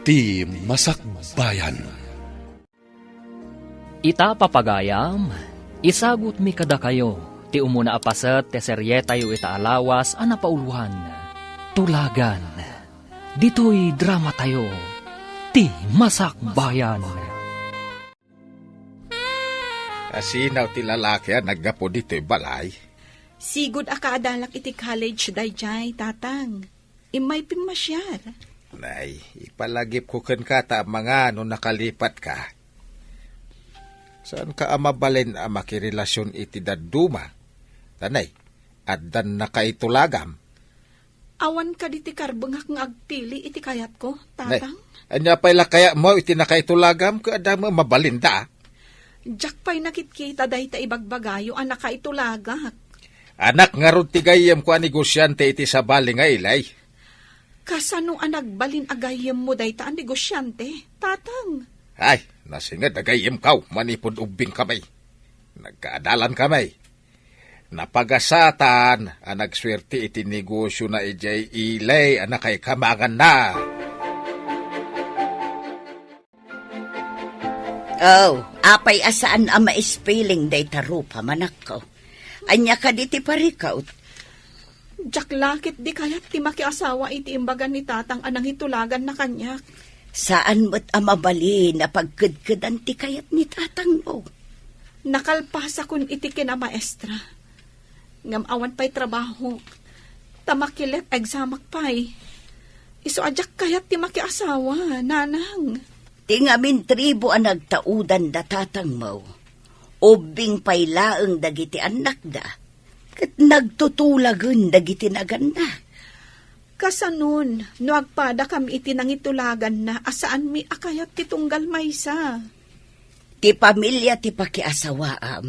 ti Masakbayan. Ita papagayam, isagot mi kada kayo, ti umuna apaset te seryeta yu ita alawas anapauluhan. Tulagan, dito'y drama tayo, ti Masakbayan. Asinaw ti lalaki naggapo dito'y balay. Sigud akadalak iti college dayjay, tatang. Imay pimasyar. Nay, ipalagip ko ken kata mga no nakalipat ka. Saan ka amabalin ang makirelasyon iti daduma? Tanay, at dan nakaitulagam. Awan ka diti karbengak ng agpili iti kayat ko, Nay, tatang. anya pala kaya mo iti nakaitulagam ka adama mabalinda. Jack pa'y nakitkita dahi ta ibagbagayo ang nakaitulagak. Anak nga ron tigayam ko ang negosyante iti sa bali nga ilay. Kasano ang nagbalin agayem mo dahi ta ang negosyante, tatang? Ay, nasingad agayam kaw, manipod ubing kamay. Nagkaadalan kamay. Napagasatan, ang nagswerte iti negosyo na ijay ilay, anak kay kamagan na. Oh, apay asaan ang maispiling day tarupa manak ko. Anya ka diti parikaw. Jack lakit di kayat ti makiasawa iti imbagan ni tatang anang hitulagan na kanyak. Saan mo't amabali na pagkudkudan ti kayat ni tatang mo? Nakalpasa kun iti kinamaestra. Ngam awan pa'y trabaho. Tamakilet examak pa'y. Iso ajak kayat ti makiasawa, nanang. Tingamin tribo ang nagtaudan da tatang mo. Ubing pa'y laeng dagiti anak da. Kat nagtutulagan dagiti naganda. Kasanon, no agpada kami iti nangitulagan na asaan mi akayat ti tunggal maysa. Ti pamilya ti pakiasawaam.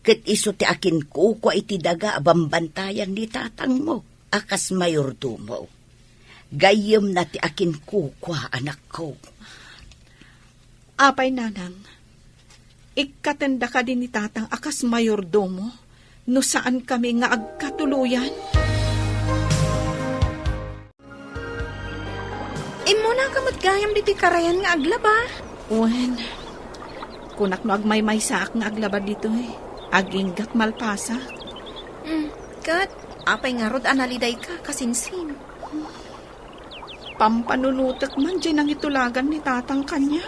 Kat iso ti akin kukwa iti daga bambantayan ni tatang mo. Akas mayordumo. Gayem na ti akin kukwa anak ko. Apay nanang, ikatenda ka din ni tatang akas mayordomo, no saan kami nga agkatuluyan? Imo na ka matgayam diti karayan nga aglaba. Wen, kunak no agmay-may saak nga aglaba dito aginggat malpasa. Kat, apay nga rod analiday ka kasinsin. Pampanunutek man dyan ang itulagan ni tatang kanya.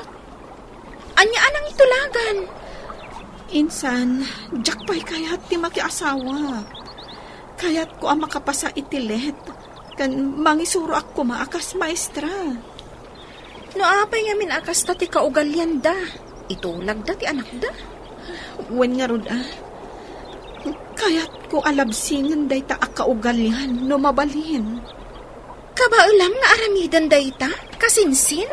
Anya anang itulagan? Insan, jak pa'y kayat ti makiasawa. Kayat ko ang makapasa itilet. Kan mangisuro ako maakas maestra. No apay nga min akas ta ti kaugalyan da. Itulag da ti anak da. Wen nga rod Kayat ko alabsingan day ta akaugalyan no mabalhin. Kabaulam nga aramidan da ita? Kasinsin?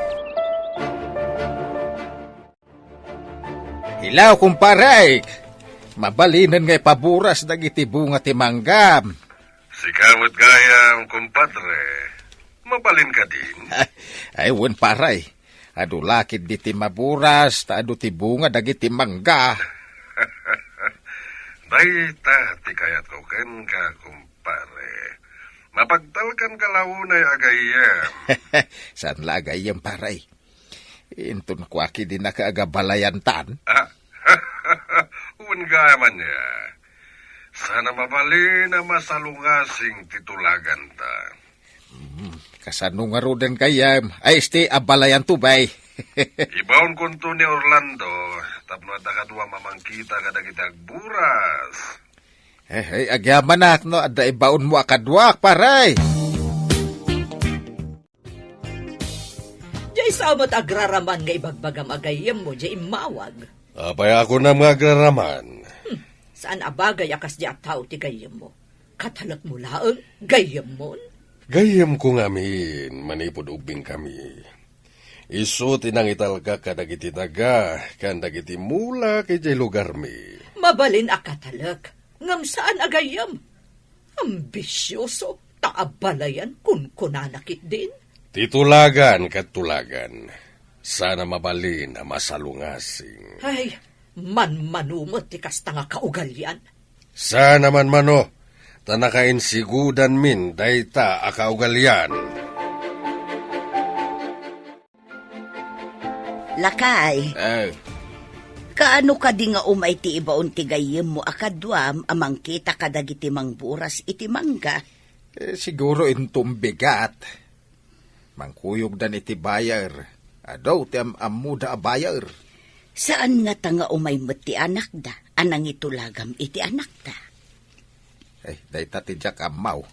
Hilaw kumparay, mabalinan ngay paburas dagiti bunga ti manggam. Sikamot gayam, kumpadre. Mabalin ka din. Ay, wen paray. Adu lakid di ti maburas, ta adu ti bunga dagiti mangga. Dayta, ti kayat ko ken ka, kumpare. Mapagtalkan ka launay agayam. Saan la agayam paray? Intun ko aki di nakaagabalayan tan. Uwan gayaman niya. Sana mabali na masalungasing titulagan ta. Kasano nga roden kayam, ay sti abalayan tubay. Ibaon kunto ni Orlando, tapno at nakadwa mamangkita kadagitag buras. Agyaman na, no, ada ibaon mo akadwak, paray. Jay samot agraraman nga ibagbagam agayem mo, jay imawag. Apay ako na mga agraraman. Saan abagay akas di ataw ti gayem mo? Katalat mo laeng, gayem mo? Gayam ko ngamin, manipod ubing kami. Iso tinangital ka kadagiti daga, kandagiti mula kay jay lugar mi. Mabalin akatalak, ngam saan agayem? Ambisyoso, taabalayan kun kunanakit din. Titulagan kat tulagan. Sana mabalin na masalungasing. Ay, manumot ti kasta nga kaugalyan. Sana man mano, tanakain sigudan min dayta akaugalyan. Lakay, kaano ka di nga umay ti ibaon ti gayem mo akadwam amang kita kadagiti mangburas iti mangga? Siguro intom bigat. Mangkuyog dan iti bayar. Adaw ti amuda a bayar. Saan nga tanga umay met ti anak da? Anang itulagam iti anak da? Dayta ti jak amaw.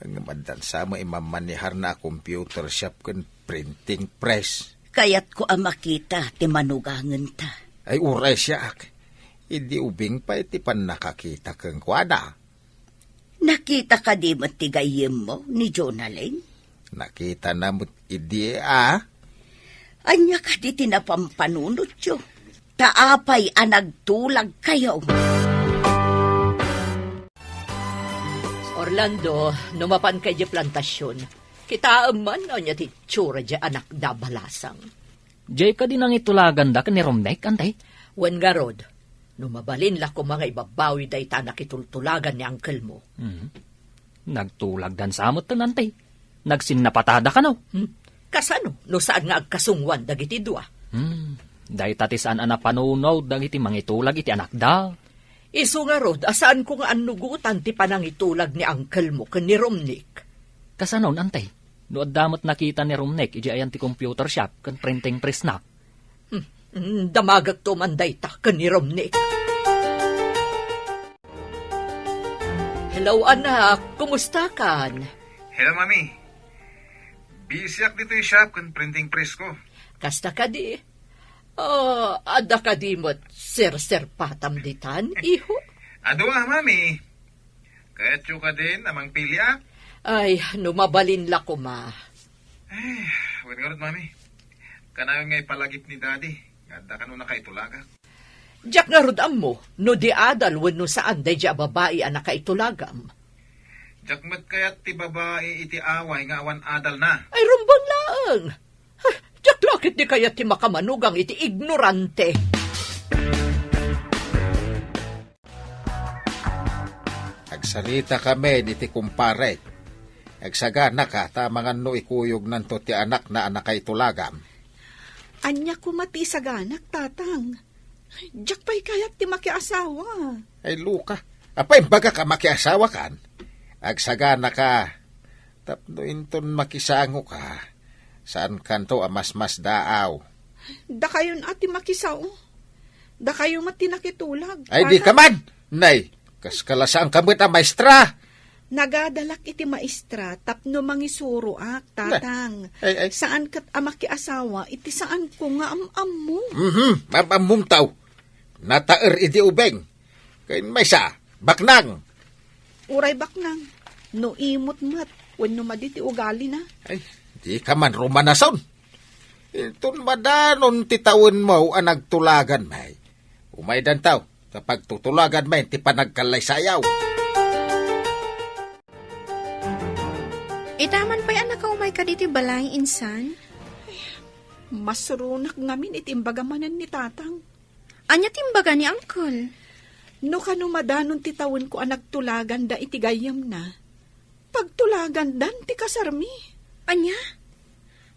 Ang madan sa mo imamanihar na computer shop ken printing press. Kayat ko makita ti manugangan ta. Ay uray siya ak. Idi ubing pa iti pan nakakita keng kwada. Nakita ka di mo ti gayem mo ni Jonaling? Nakita na mo't idi Anya ka di tinapampanunot yo. Taapay anagtulag kayo. Orlando, numapan kay di plantasyon. Kita man anya ti tsura di anak da balasang. Jay ka din ang itulagan da ni Romnek, antay? Wen garod, numabalin la ko mga ibabawi day ta nakitultulagan ni uncle mo. Nagtulag dan samot tan, antay. Nagsinnapatada ka no? Kasano, no saan nga agkasungwan dagiti dua? Day tatisaan ana panunaw dagiti mangitulag iti anak da. Isu nga rod, asaan ko nga anugutan ti panangitulag ni uncle mo ken ni Romnik? Kasanon, antay? No damot nakita ni Romnek, iji ayan ti computer shop, kan printing press na. Damagag to manday ta ken ni Romnik. Hello anak, kumusta kan? Hello, Mami. Busy ak dito yung shop kan printing press ko. Kasta ka di? Ada ka di mo't sir patam ditan, iho? Ado Mami. Kaya ka din, amang pili ak. Ay, numabalin la ko ma. Wait nga Mami. Kanayon nga ipalagip ni Daddy. Ganda ka nung nakaitulaga. Diyak nga rodam mo, no di adal wenno saan day diya babae ang nakaitulagam. Jakmat kaya't ti babae iti away nga awan adal na. Ay, rumbang laang. Diyak lakit di kaya ti makamanugang iti ignorante. Agsarita kami diti kumpare. Agsagana ka tamangan no ikuyog nanto ti anak na anak kay tulagam. Anya kumati sa ganak, tatang. Diyak pa'y kayat ti makiasawa. Ay Luka, apay baga ka makiasawa kan? Agsagana ka. Tapno inton makisango ka. Saan kanto amas-mas daaw? Da kayon ati makisaw. Da kayo mati nakitulag. Ay di ka man! Nay, kaskalasaan kamit ang maestra. Nagadalak iti maestra tapno mangisuro ak, tatang. Ay. Saan kat amakiasawa, iti saan ko nga am mo. Mamamumtaw. Nataer iti ubeng. Kaya may sa, baknang. Uray baknang, no imot mat, wenno maditi ugali na. Ay, di ka man rumanason. Itun madanon titawin mo ang nagtulagan may. Umay dan taw, kapag tutulagan may, ti panagkalay sayaw. Itaman pa'y anak ka umay ka diti balay, insan? Masurunak ngamin itimbagamanan ni tatang. Anya timbaga ni uncle? No kanumadanon titawin ko ang nagtulagan da itigayam na. Pagtulagan dan ti kasarmi. Anya?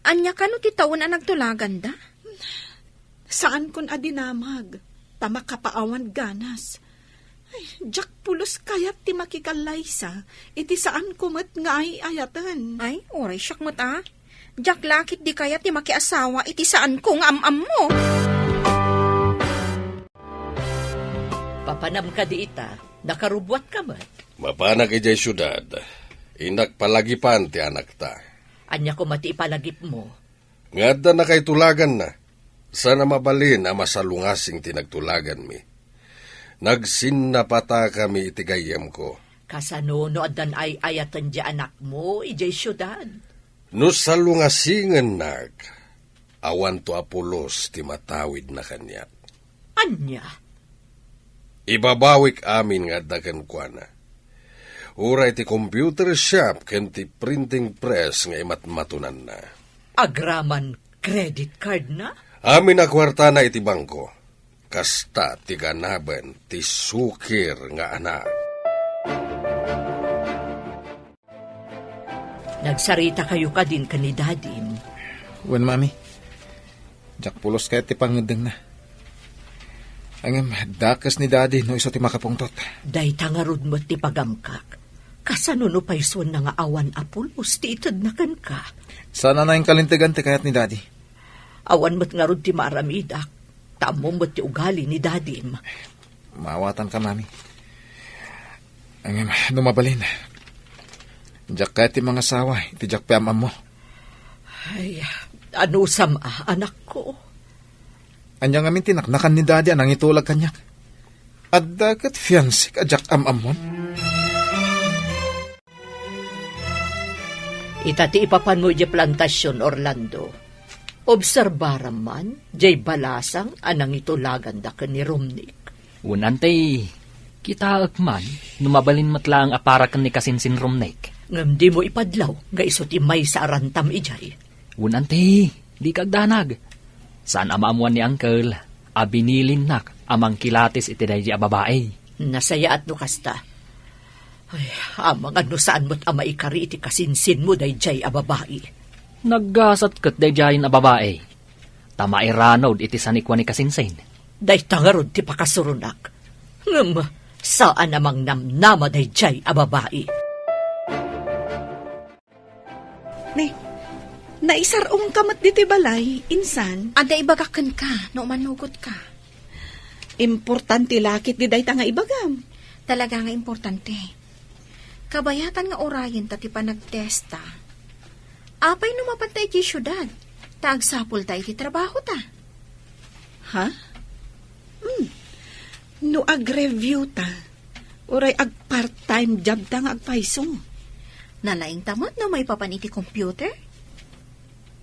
Anya ka no titawon ang nagtulagan da? Saan kon adinamag? Tama kapaawan ganas. Ay, jak pulos kayat ti makikalaysa. Iti saan kumat nga ay ayatan. Ay, oray siyak mo ta. Jak lakit di kaya ti makiasawa iti saan kong am-am mo. Papanam ka di ita, nakarubwat ka ba? Mapanak ijay syudad. Inak palagipan ti anak ta. Anya ko mati ipalagip mo. Ngada na kay tulagan na. Sana mabalin ang masalungasing tinagtulagan mi. Nagsinnapata kami itigayam ko. Kasano no adan ay ayatan di anak mo, ijay syudad. No salungasingan nag, awan to apulos ti matawid na kanya. Anya? Ibabawik amin nga dagan kwa na. Uray ti computer shop ken ti printing press nga imatmatunan na. Agraman credit card na? Amin na kwarta na iti bangko. Kasta ti ganaban ti sukir nga anak. Nagsarita kayo ka din kanidadim. Wan, Mami. Jak pulos kaya ti pangedeng na. Ang dakas ni daddy no iso ti makapungtot. Day tangarod mo ti pagamkak. Kasano no payson na nga awan apulos ti itad na kan ka. Sana na yung kalintigan ti kayat ni daddy. Awan mo't nga rod ti maramidak. Tamo mo't ti ugali ni daddy. Maawatan ka, mami. Ang numabalin. Jak kaya ti mga sawa, ti jak piamam mo. Ay, ano sama, anak ko? Anyang amin tinaknakan ni daddy anang itulag kanyak. At dagat fiancé ka jak amamon. Itati ipapan mo di plantasyon, Orlando. Obserbaram man, jay balasang anang itulagan da ka ni Romnick. Unantay, kita akman, numabalin matla ang aparakan ni Kasinsin Romnek. Ngam di mo ipadlaw, nga iso ti may sa arantam ijay. Unantay, di kagdanag. Saan amaamuan ni Uncle, abinilin nak, amang kilatis iti day di babae. Nasaya at no kasta. Ay, amang ano saan mo't ama ikari iti kasinsin mo day jay ababai. Naggasat kat day jayin a babae. Tama iranod iti sanikwa ni Kasinsin. Day tangarod ti pakasurunak. Ngam, saan namang namnama day jay ababai. Naisarong kamat dito balay, insan. Ada ibagakan ka, no manugot ka. Importante lakit di day nga ibagam. Talaga nga importante. Kabayatan nga orayin tati pa nagtesta. Apay numapantay ti syudad. Taagsapol tayo ti trabaho ta. Ha? No ag-review ta. Uray ag part-time job ta nga agpaisong. Nalaing tamot no may papan iti computer?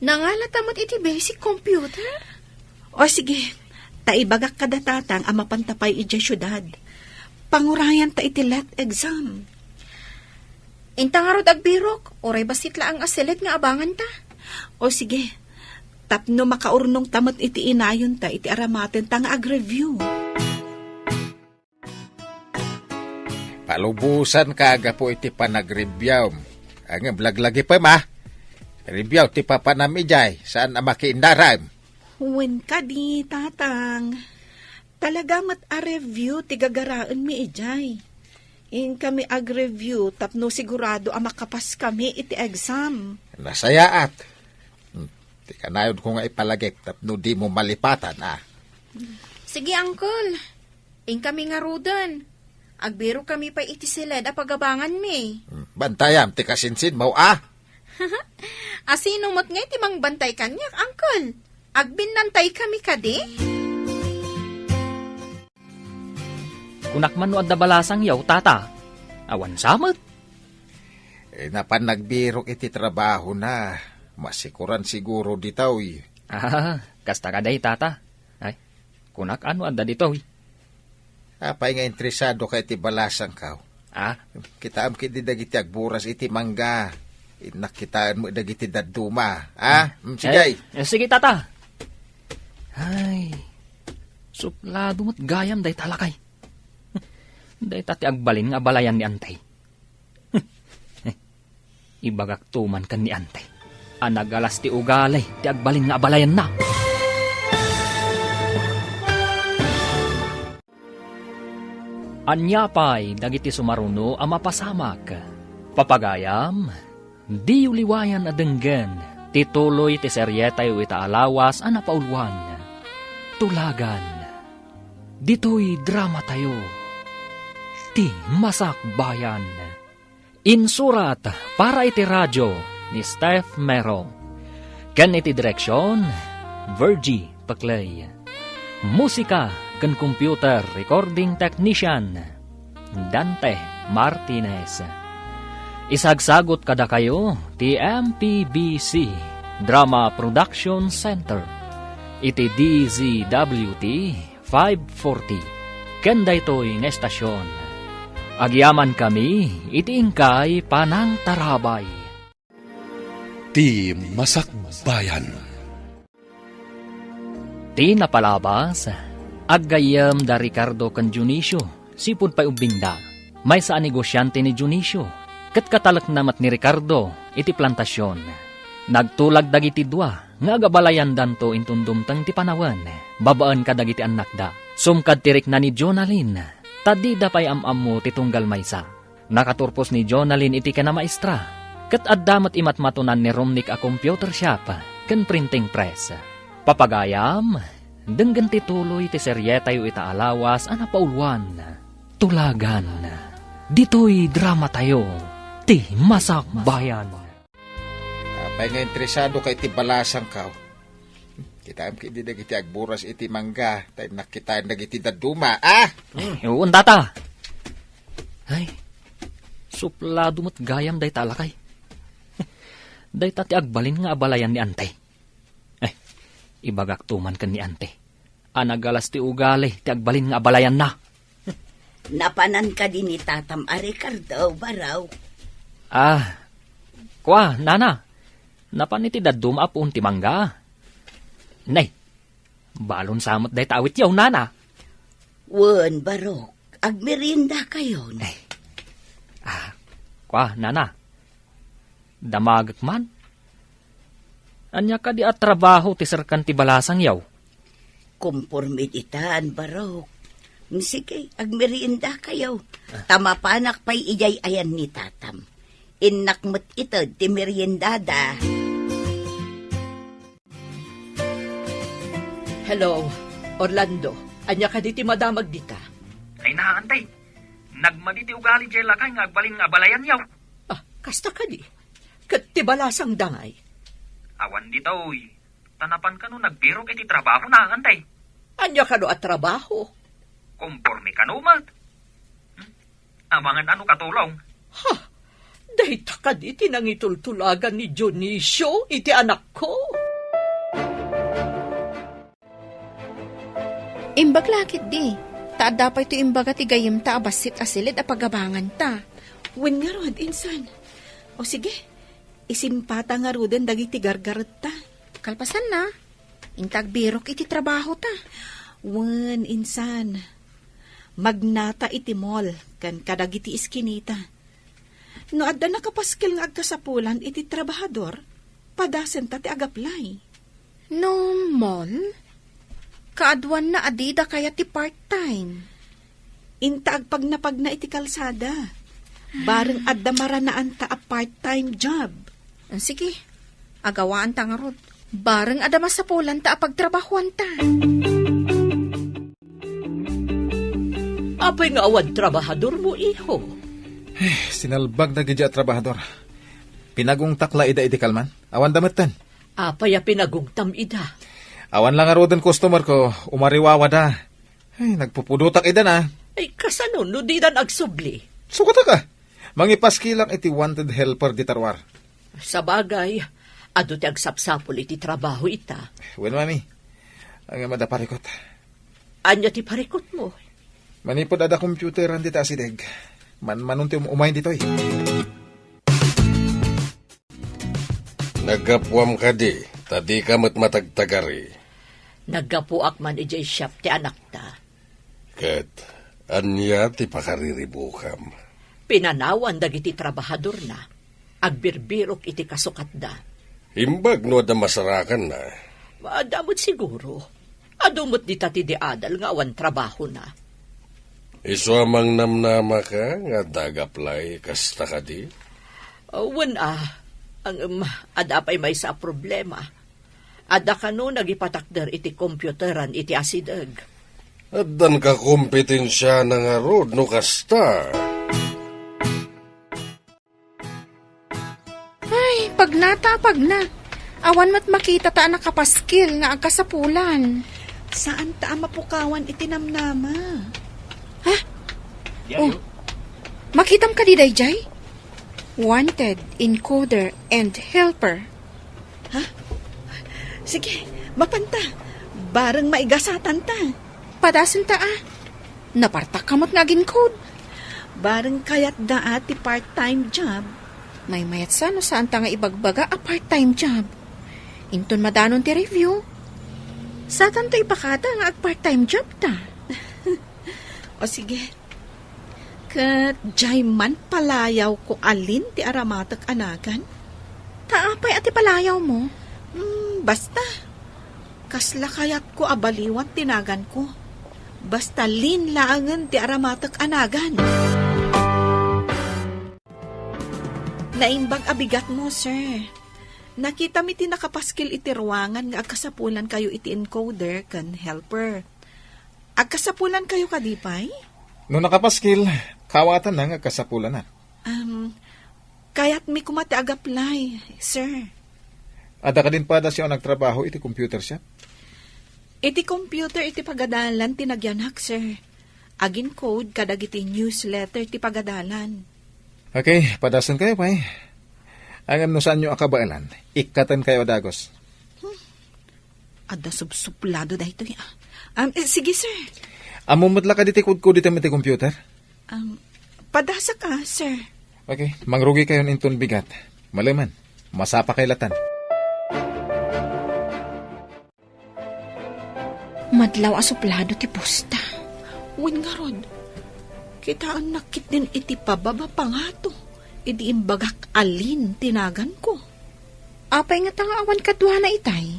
Nangala tamot iti basic computer? O sige, taibagak kada tatang ang mapantapay iti syudad. Pangurayan ta iti let exam. Intangarod agbirok, oray basit la ang asilit nga abangan ta. O sige, tapno makaurnong tamot iti inayon ta iti aramaten ta nga ag-review. Palubusan ka aga po iti panag-review. Ang blaglagi pa ma. Review ti papanam ijay. Saan ang makiindaram? Wen ka di, tatang. Talaga mat a-review ti gagaraan mi ijay. In kami ag-review tapno sigurado ang makapas kami iti exam. Nasayaat. Ti kanayon ko nga ipalagip tapno di mo malipatan Sige, uncle. In kami nga rudan. Agbiro kami pa iti silid a pagabangan mi. Bantayam ti kasinsin mo Asino mo't nga iti mang bantay kanyak, uncle? Agbinantay kami kadi? Kunakman no adda balasang yaw, tata. Awan samot. Napan nagbirok iti trabaho na. Masikuran siguro ditaw Kasta ka day, tata. Ay, kunak ano adda dito. Apay nga interesado ka iti balasang kaw. Kitaam kiti dagiti agburas iti mangga. Nakitaan mo dagiti daduma. Sige. Sige, tata. Ay, suplado mo't gayam day talakay. Day tati agbalin nga balayan ni Antay. Ibagak tuman kan ni Antay. Anagalas ti ugalay, ti agbalin nga balayan na. Anyapay, dagiti sumaruno ang mapasamak. Papagayam, di uliwayan adenggen, tituloy ti seryetay itaalawas ang napauluan. Tulagan, dito'y drama tayo. Ti Masak Bayan. Insurat para iti radyo ni Steph Mero. Ken iti direksyon, Virgie Paclay. Musika ken computer recording technician, Dante Martinez. Isagsagot kada kayo ti MPBC Drama Production Center. Iti DZWT 540. Ken daytoy nga estasyon. Agyaman kami, iti ingkay panang tarabay. Ti Masak Bayan. Ti napalabas, aggayam da Ricardo kan Junicio, sipud pa'y ubingda. May saan negosyante ni Junicio, kat katalak namat ni Ricardo, iti plantasyon. Nagtulag dagiti dua, nga agabalayan danto intundumtang ti panawan, babaan ka dagiti anak da. Sumkad tirik na ni Jonalyn, tadi da pay am-ammo ti tunggal maysa. Nakaturpos ni Jonalyn iti ka na maestra, kat addamat imatmatunan ni Romnick a computer shop, ken printing press. Papagayam, denggan ti tuloy ti seryetayo ita alawas a napaulwan. Tulagan, dito'y drama tayo, ti Masak Bayan. Apay nga interesado kay ti balasang kao. Kita am kiti dagiti agburas iti mangga, tay nakitaan dagiti daduma. Uun tata. Ay, suplado mo't gayam day talakay. Day tati agbalin nga abalayan ni ante. Ay, ibagak tuman kan ni ante. Anagalas ti ugali, ti agbalin nga abalayan na. Napanan ka din ni Tatam a Ricardo, baraw. Kwa, nana. Napan iti dadum apun ti mangga. Nay, balon samot day tawit yaw, nana. Wen, barok, agmerinda kayo. Kwa, nana. Damagak man. Anya ka di at trabaho ti sarkan ti balasang yaw. Kumpormit itaan, barok. Sige, agmerinda kayo. Tamapanak pa'y ijay ayan ni Tatam. Innakmat ito ti meriendada. Hello, Orlando. Anya ka di ti madamag dita? Ay naantay. Nagmaditi ugali jay lakay nga agbalin nga abalayan yaw. Kasta ka di. Kat ti balasang dangay. Awan ditoy. Tanapan ka no nagbirok iti trabaho na antay. Anya ka no at trabaho? Kumporme ka no mat. Amangan ano katulong. Dahita ka di tinangitultulagan ni Dionisio, iti anak ko. Imbag lakit di. Taad dapat ito imbaga ti gayim ta abasit asilid a pagabangan ta. Wen nga rod, insan. O sige, isimpata nga roden dagiti gargarot ta. Kalpasan na. Intag birok iti trabaho ta. Wen, insan. Magnata iti mall, kan kadagiti iskinita. No adda nakapaskil nga agkasapulan iti trabahador, padasen ta ti agaplay. No, mall? Kaadwan na adida kaya ti part-time. Inta agpagnapag na iti kalsada. Bareng adda maranaan ta a part-time job. Sige, agawaan ta nga rod. Bareng adda masapulan ta a pagtrabahuan ta. Apay nga awan trabahador mo, iho. Sinalbag na gidya trabahador. Pinagong takla ida iti kalman. Awan damatan. Apay a pinagugtam ida. Awan lang arodan customer ko. Umariwawa da. Ay, nagpupudutak ida na. Ay, kasano, no di dan agsubli. Sukota ka. Mangipaskilang iti wanted helper di tarwar. Sa bagay, ado ti agsapsapol iti trabaho ita. Wen, mami. Ang madaparikot. Anya ti parikot mo. Manipod ada computeran dita asideg. Manunti umayin dito eh. Nagapwam ka di, tadi ka matagtagari. Naggapuak man ijay shop ti anak ta. Kat, anya ti pakariribukam. Pinanawan dagiti trabahador na. Agbirbirok iti kasukat da. Imbag no da masarakan na. Maadamot siguro. Adumot di tati di adal nga awan trabaho na. Iso amang namnama ka nga dagaplay kasta ka di? Ang ada pa'y may sa problema. Ada ka no nagipatakder iti computeran iti asideg. At dan ka kompetensya na nga rod no kasta. Ay, pag na. Awan mat makita ta nakapaskil nga agkasapulan. Saan ta mapukawan iti namnama? Makitam ka di dayjay? Wanted, encoder, and helper. Sige, mapanta. Bareng maigasatan ta. Padasan ta Napartak kamot nga gincode. Bareng kayat daat ti part-time job. May mayat sa no saan ta nga ibagbaga a part-time job. Inton madanon ti review. Satan to ipakata nga ag part-time job ta. O sige. Kat jay man palayaw ko alin ti aramatak anagan. Ta Apay ati palayaw mo? Basta. Kasla kayat ko abaliwat tinagan ko. Basta linlaangan ti aramatak anagan. Naimbag abigat mo, sir. Nakita mi ti nakapaskil iti ruangan nga agkasapulan kayo iti encoder kan helper. Agkasapulan kayo kadipay? No nakapaskil, kawatan na nga kasapulan na. Kayat mi kumati agaplay, sir. Ada ka din pa da siya nagtrabaho iti computer shop? Iti computer iti pagadalan tinagyanak, sir. Agin code kadag iti newsletter ti pagadalan. Okay, padasan kayo pa eh. Angam no saan nyo akabailan, ikatan kayo dagos. Ada subsuplado da ito. Sige, sir. Amumutla ka diti kudko diti miti computer? Padasa ka, sir. Okay, mangrugi kayo inton bigat. Malaman, masapa kay latan. Madlaw asuplado ti posta. Wen nga rod, kitaan nakit din iti pababa pa nga to. Iti imbagak alin tinagan ko. Apay nga tangawan kadwa na itay.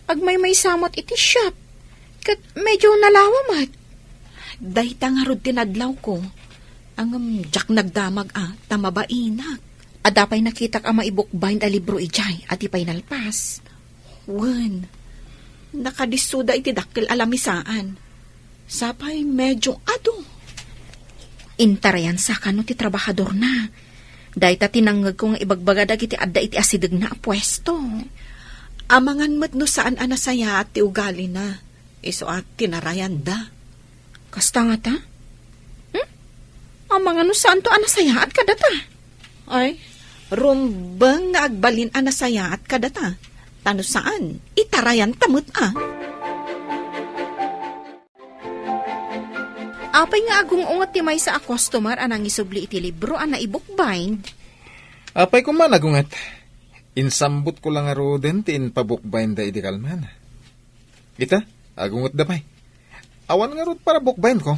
Agmay may samot iti shop. Kat medyo nalawamat. Dahita nga rod tinadlaw ko. Ang jak nagdamag tamabainak. Adapay nakitak ang maibukbahin a libro ijay at ipay nalpas. Wen, nakadisuda iti dakkel alamisaan. Sapay medyo ado. Intarayan sa kano ti trabahador na. Dahita tinanggag ko nga ibagbagadag iti adda iti asidag na pwesto. Amangan mat no saan anasaya at ti ugali na. Iso at tinarayan da. Kasta nga ta? Amangan no saan to anasaya at kadata? Ay, rumbang nga agbalin anasaya at kadata. Tano saan? Itarayan tamut Apay nga agong ungat ti may sa a customer anang isubli iti libro ana i-bookbind. Apay ko man agungat. Insambot ko lang aro din tin pabukbayin da iti kalman. Kita, agungat da pay. Awan nga ro para bukbayin ko.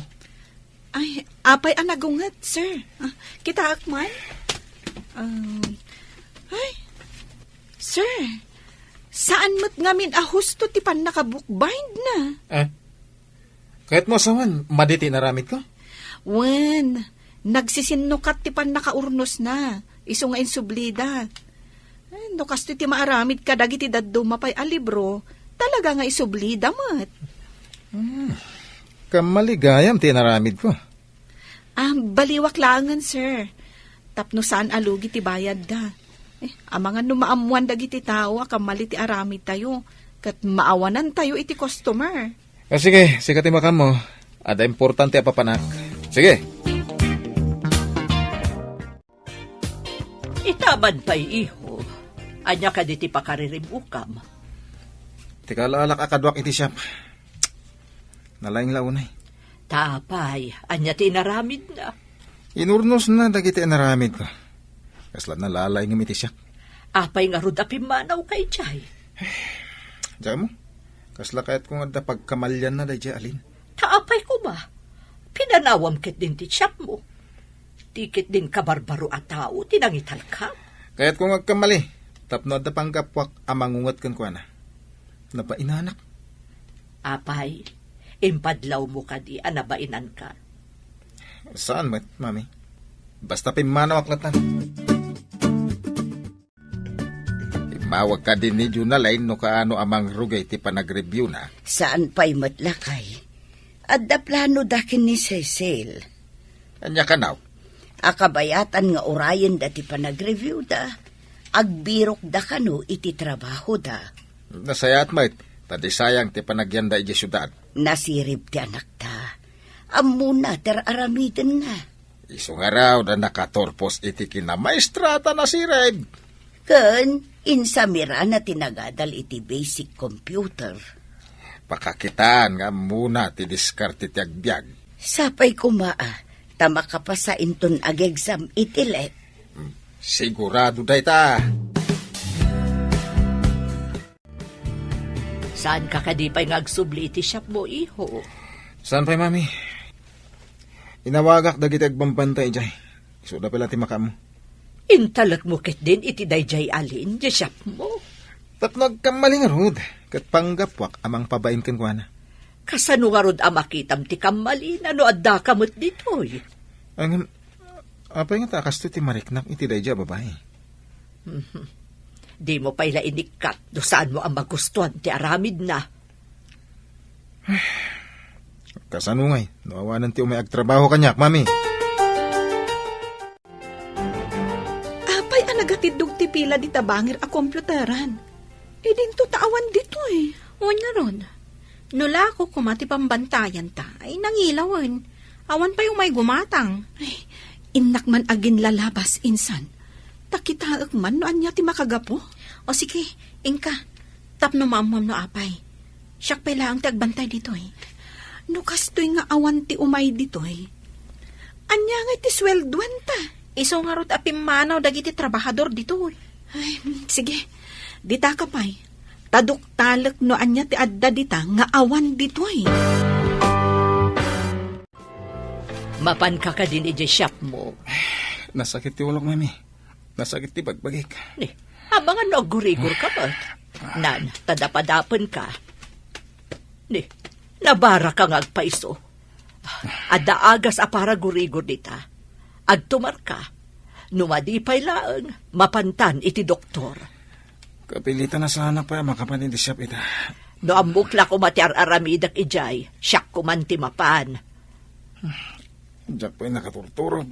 Ay, apay anagungat, sir. Kita akman? Ay, sir, saan mo't ngamin ahusto ti pan nakabukbind na? Kahit mo asawan, maditi naramit ko? Wen, nagsisinukat ti pan nakaurnos na. Iso nga insublida. Ay, no kasto ti maaramid ka dagiti daddo mapay a libro, talaga nga isublida mat. Kamaligayam ti naramid ko. Baliwak langan, sir. Tapno saan alugi ti bayad da. Amangan no maamuan dagiti tao, kamali ti aramid tayo. Kat maawanan tayo iti customer. Sige, sikati makam mo. Ada importante apapanak. Sige. Itaban pa'y iho. Anya ka di ti pakaririmukam. Tikalaalak akadwak iti siyap. Nalaing launay. Tapay, anya ti naramid na. Inurnos na dagiti naramid ko. Kasla nalalay ng iti siyap. Apay nga rudapim manaw kay Chay. Diyan mo? Kasla kahit kung ada pagkamalyan na dahi alin. Taapay ko ba? Pinanawam kit din ti siyap mo. Tikit din kabarbaro at tao, tinangital ka. Kahit kung agkamali, tapno ada panggapwak amangungat kan ko na. Napainanak. Apay, impadlaw mo ka di, anabainan ka. Saan mo, mami? Basta pimanaw aklatan. Imawag ka din ni Junalain no kaano amang rugay ti panag-review na. Saan pa'y matlakay? Adda plano dakin ni Cecil. Anya ka now? Akabayatan nga orayan dati panag-review da. Agbirok da kano iti trabaho da. Nasayat mait, tadi sayang ti panagyanda iti syudad. Nasirib ti anak ta. Amuna ter aramiden nga. Isong araw na nakatorpos iti kinamaistrata na si Reb. Ken, insamira na tinagadal iti basic computer. Pakakitaan nga muna ti diskarte ti agbyag. Sapay kumaa, tama ka pa sa inton ag-exam itilet. Sigurado day ta. Saan ka kadipay nga agsubli iti siyap mo, iho? Saan pa'y mami? Inawagak dagiti agbambantay jay. Isuda pala ti makamo. Intalak mo kit din iti dayjay alin, di siyap mo. Tapno agkamali nga rod. Kat panggapwak amang pabain kan kwa na. Kasano nga rod amakitam ti kamalin, ano adda kamot ditoy. Ang, apay nga takas to ti mariknak iti dayja babae. Di mo pa'y lainikat, do saan mo ang magustuhan ti aramid na. Kasano ngay, nawawanan ti umay agtrabaho kanyak, mami. Apay ang nagatidog ti pila di tabangir a kompyuteran. E din to taawan dito eh. O nga ron. Nula ko kumati pambantayan ta, ay nangilawan. Awan pa yung may gumatang. Ay, inak man agin lalabas insan. Takitaag man no anya ti makagapo. O sige, ingka. Tapno mamam no apay. Siyak pala ang tagbantay dito eh. No kastoy nga awan ti umay dito eh. Anya nga ti swelduan ta. Iso nga rot apimanaw dagiti trabahador dito eh. Ay, sige. Dita ka pa'y. Taduk-talak no anya ti adda dita nga awan dito eh. Mapan ka ka din iti siyap mo. Nasakit ti ulok, mami. Nasakit ti bagbagik. Ni, abangan no gurigor ka ba? Nan, tadapadapan ka. Ni, nabara ka nga agpaiso. Adda agas apara gurigor dita. Agtumar ka. Numadipay laang, mapantan iti doktor. Kapilitan na sana pa makapanin ti siyap ita. No ambukla ko mati aramidak ijay, siyak ko man timapan. Diyak pa'y nakaturturog.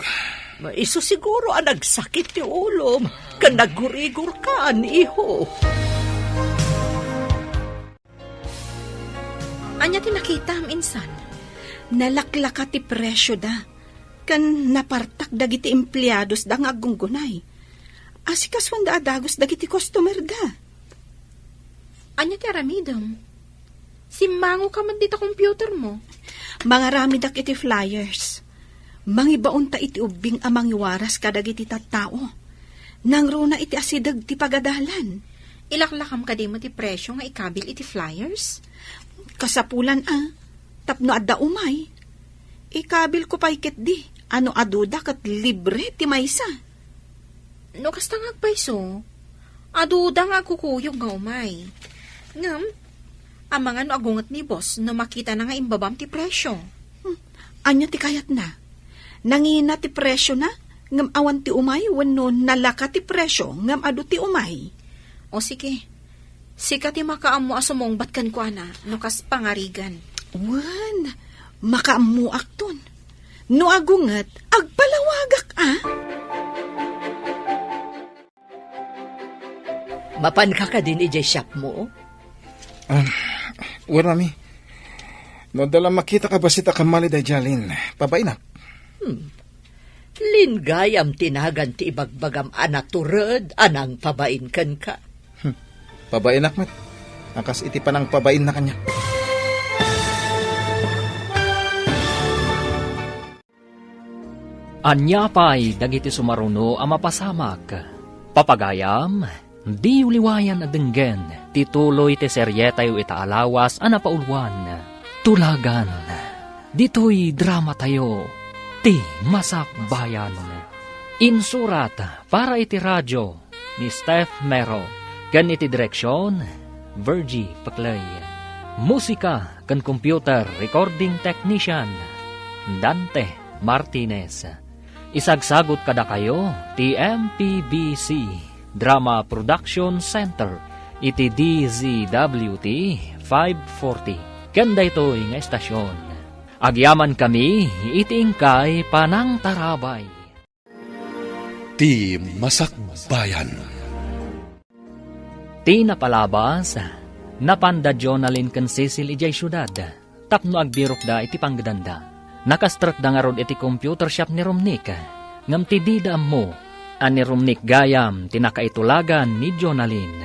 Iso siguro ang nagsakit ti ulom, kan naggurigor ka, iho. Anya tinakita am insan. Nalaklaka ti presyo da. Kan napartak dagiti emplyados da nga agunggunay. Asikas wanda adagos dagiti customer da. Anya ti aramidam. Simango ka man dita computer mo. Mga rami dak iti flyers. Mangibaon ta iti ubing amang iwaras kadagiti tattao. Nang runa iti asidag ti pagadalan. Ilaklakam ka di mo ti presyo nga ikabil iti flyers. Kasapulan tapno adda umay. Ikabil ko pa'y ket di. Ano aduda kat libre ti maysa. No kasta nga agpaiso. Aduda nga kukuyog nga umay. Ngam, amangan no agungat ni boss no makita na nga imbabam ti presyo. Anya ti kayat na. Nangina ti presyo na. Ngam awan ti umay wenno nalaka ti presyo. Ngam adu ti umay. O sige. Sika ti makaammo asumong batkan ko ana. No kas pangarigan. Wan, makaamuak ton. No agungat, agpalawagak Mapan ka din ijay shop mo? Well, mami. No dala makita ka ba si takamali day jalin? Pabay na. Lingayam tinagan ti ibagbagam anaturad anang pabain kan ka. Pabay na, mat. Akas iti panang pabain na kanya. Anya pa'y dagiti sumaruno a mapasamak. Papagayam, di uliwayan adenggen, tituloy ti seryetayo itaalawas a napaulwan. Tulagan, dito'y drama tayo, ti Masak Bayan. Insurat para iti radyo ni Steph Mero, kan iti direksyon, Virgie Paclay. Musika kan computer recording technician, Dante Martinez. Isagsagot kada kayo, ti MPBC Drama Production Center, iti DZWT 540. Kanda ito'y nga estasyon. Agyaman kami, iti ingkay panang tarabay. Ti Masak Bayan. Ti napalabas, napanda Jonalyn kan Cecil ijay syudad, tapno agbirok da iti panggedanda. Nakastrak da nga rod iti computer shop ni Romnick. Ngam ti dida mo, ani Romnick gayam tinakaitulagan ni Jonalyn.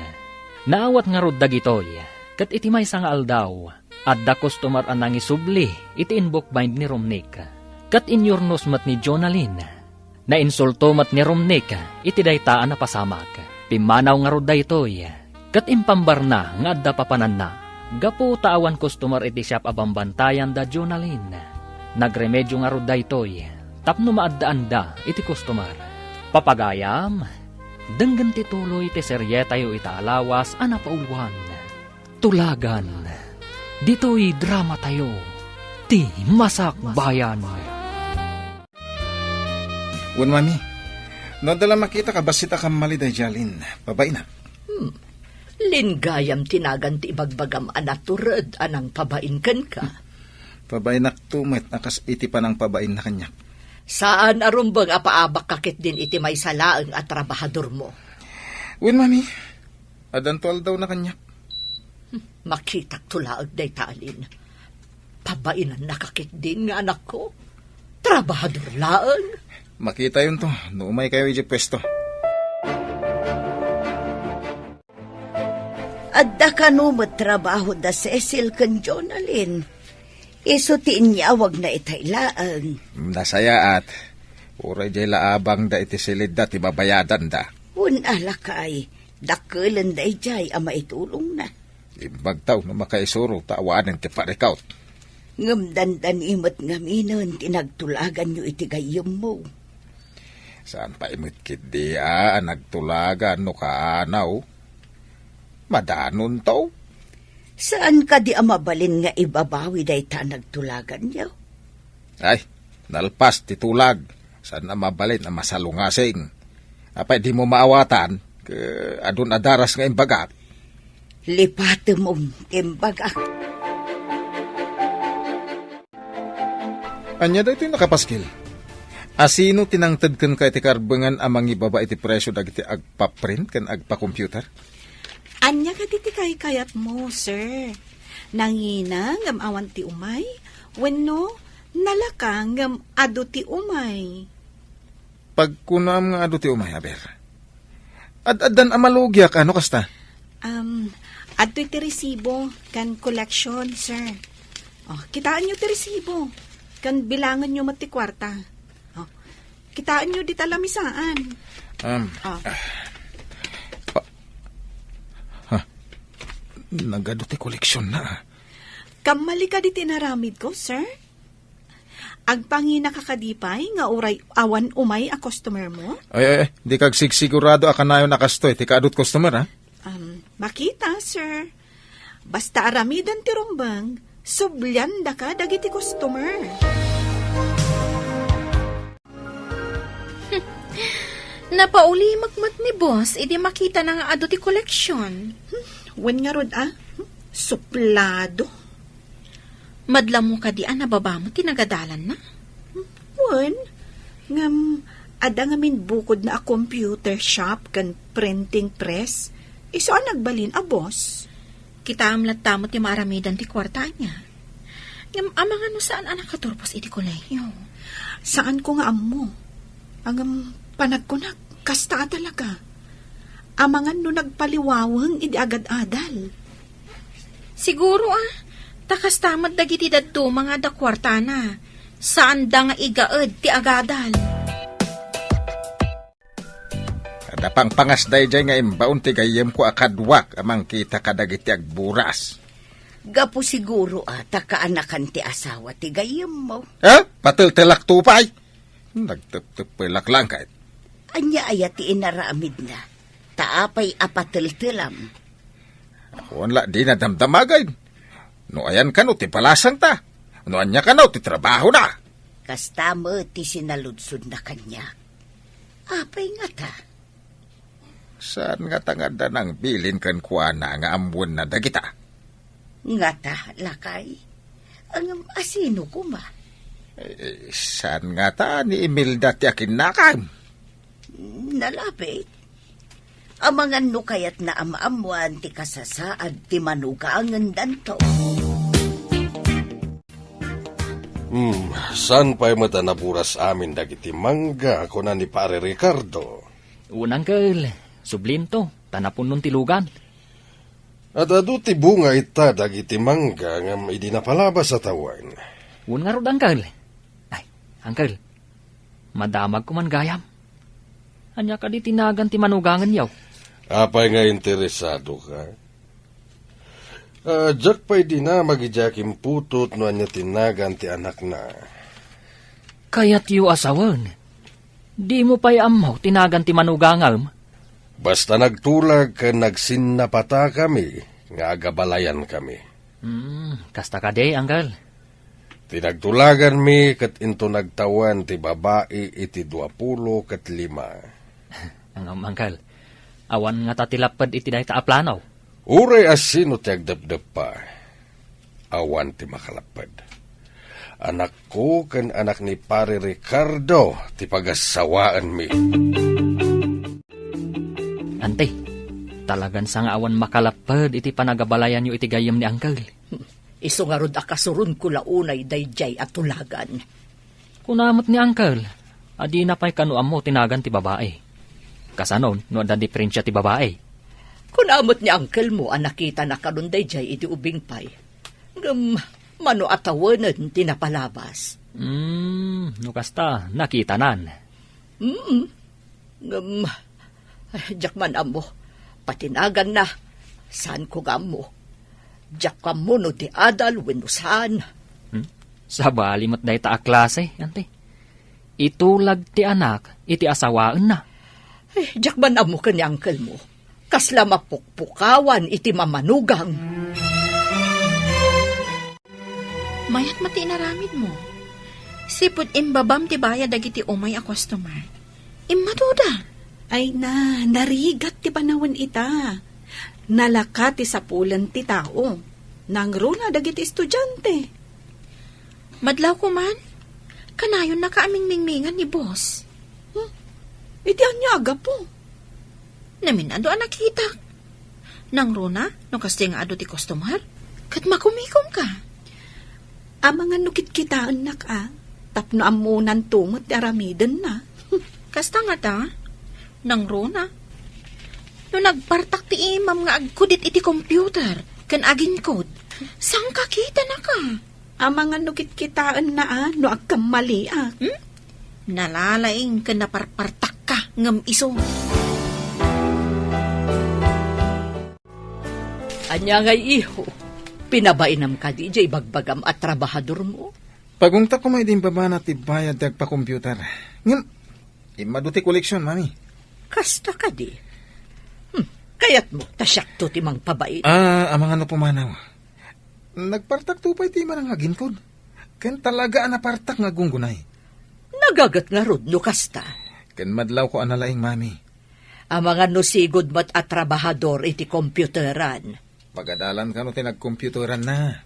Naawat nga rod dagitoy, kat iti may nga aldaw, at da customer anang isubli iti inbook bind ni Romnick. Kat inyornos mat ni Jonalyn, na insulto mat ni Romnick iti daytaan na pasamak. Pimanaw nga rod daytoy, kat impambar na nga adda papanan na. Gapu taawan customer iti shop abambantayan da Jonalyn. Nagremedyo nga rod daytoy, tapno maaddaan da iti customer. Papagayam, denggan ti tuloy ti serye tayo itaalawas ana pauluan. Tulagan, dito'y drama tayo, ti Masak Bayan. Wan, mami. No, dala makita ka, basita ka maliday jalin. Babay na. Lingayam tinagan ti ibagbagam anaturad anang pabain kan ka. Babay na tumit, nakas iti pa ng pabain na kanya. Saan arumbang apaabak kakit din iti may salaang at trabahador mo? Wan, mami. Adantual daw na kanya. Makita tulaag day talin. Pabainan nakakit din nga anak ko. Trabahador laang. Makita yun to. Numay kayo iji pwesto. Adda ka no trabaho da Cecil kan Jonalyn. Iso ti inyawag na itailaan. Nasaya at uray jay laabang da iti silid da ti babayadan da. Unala kay, dakulan da ijay ama itulong na. Imbagtaw na makaisuro tawaan ti parikaut. Ngamdandan imot ngaminon tinagtulagan nyo iti gayom mo. Saan pa imit kit nagtulagan no kaanaw? Madanon to? Saan ka di amabalin nga ibabawi day ta nagtulagan nyo? Ay, nalpas titulag. Saan na mabalin na masalungasing? Apay di mo maawatan, adun adaras nga imbagat. Lipate mong imbaga. Anya da ito nakapaskil. Asino tinangtad kan ka iti karbangan amang ibaba iti presyo dagiti agpa-print kan agpa-computer? Anya ka diti kayat mo, sir. Nangina ngam awan ti umay, wenno nalakang ngam adu ti umay. Pagkunam nga adu ti umay, aber. Ad-adan amalugyak, ano kasta? Adto ti resibo kan collection, sir. Oh, kitaan nyo ti resibo. Kan bilangan nyo mati kwarta. Oh, kitaan nyo di talamisaan. Nagado ti koleksyon na. Kamali ka di tinaramid ko, sir. Agpangina kakadipay nga uray awan umay a customer mo? Ay, di kag sigurado akanayo nakastoy. Ti kaadot customer, ha? Makita, sir. Basta aramidan ti rumbang, sublyan da ka dagiti customer. Napauli magmat ni boss, idi makita na nga ado ti koleksyon. Wen nga rod, suplado. Madla mo ka di nababa mo, tinagadalan na. Wen, ngam, ada nga min bukod na a computer shop kan printing press, iso nagbalin a boss. Kita amlat tamo ti maramidan ti kwarta niya. Ngam amang ano saan anak katurpos iti koleyo. Saan ko nga amo? Ang panagkunak, kasta talaga. Amangan no nagpaliwawang idi agad-adal. Siguro takas tamat dagiti dadto mga da kwarta na. Saan da nga igaed ti agadal. Ada pang pangasday jay nga imbaon ti gayem ko akadwak amang kita kadagiti agburas. Gapo siguro takaanakan ti asawa ti gayem mo. Patil-tilak tupay. Nagtip-tipilak lang kahit. Anya ti inaramid na. Taapay apatil-tilam. Wala di na damdamagay. No ayan ka no ti palasang ta. No anya ka no ti trabaho na. Kasta mo ti sinaludsod na kanya. Apay nga ta. Saan nga tangada ng bilin kan kuana nga ambon na dagita? Nga ta, lakay. Ang asino ko ma? Saan nga ta ni Imelda ti akinakam? Nalapit. Amangan no kayat na amaamuan ti kasasaad ti manugangan danto. San pa'y mata naburas amin dagiti mangga ako na ni Pare Ricardo? Unang kel, sublinto, tanapon nun tilugan. At adu ti bunga ita dagiti mangga ngam idi napalabas sa tawan. Un nga rod, Uncle. Ay, Uncle, madamag ko man gayam. Anya ka di tinagan ti manugangan yaw. Apay nga interesado ka? Jack pa'y di na magijakim putot no anya tinagan ti anak na. Kayat yu asawan. Di mo pa'y amaw tinagan ti manugangam. Basta nagtulag ka nagsinapata kami, nga agabalayan kami. Kasta ka day, Anggal. Tinagtulagan mi kat into nagtawan ti babae iti 25. Ang Anggal, awan nga tatilapad iti day taaplanaw. Uray asino ti agdapdap pa. Awan ti makalapad. Anak ko kan anak ni Pare Ricardo ti pagasawaan mi. Ante, talagan sa nga awan makalapad iti panagabalayan nyo iti gayam ni Anggal. Iso nga rod akasurun ko launay dayjay at tulagan. Kunamot ni Anggal, adi na pa'y kanuam mo tinagan ti babae. Kasanon, no da diferensya ti babae. Kunamot ni uncle mo ang nakita na karon dayjay iti ubing pay. Mano atawanan tinapalabas. No kasta, nakita nan. Jakman amo, patinagan na. Saan ko gamo? Jakam mo no ti adal wenno saan. Sa balimot day ta klase, ante. Itulag ti anak, iti asawaan na. Jakman amo ka ni uncle mo. Kasla mapukpukawan iti mamanugang. Mayat mati inaramid mo. Sipod imbabam ti baya dagiti umay a customer. Immaduda. Ay na, narigat ti panawan ita. Nalaka ti sapulan ti tao. Nangruna dagiti estudyante. Madlaw ko man, kanayon na kaaming mingmingan ni boss. Iti anyaga po. Namin ado ang nakita. Nangruna, no kasi nga ado ti customer, kat makumikom ka. Mga nukit-kitaan na ka, tapno amunan tumot ti aramidan na. Kasta nga ta, nangruna. No nagpartak ti imam nga agkudit iti computer, kan agin code, sang kakita na ka? Mga nukit-kitaan na no agkamali Nalalaing ka naparpartak ka ngam iso. Anya ngay iho, pinabainam ka DJ bagbagam at trabahador mo. Pagungta ko may din baba na tibayad dag pa computer. Ngam, imaduti koleksyon, mami. Kasta ka di. Kayat mo, tasyak to timang pabait. Amang ano pumanaw. Nagpartak tupay ti man ang aginkod. Kan talaga anapartak nga gunggunay. Nagagat nga rod no kasta. Kan madlaw ko analaing, mami. Ang mga nusigod mo't at trabahador iti computeran. Pagadalan ka no tinagkomputeran na.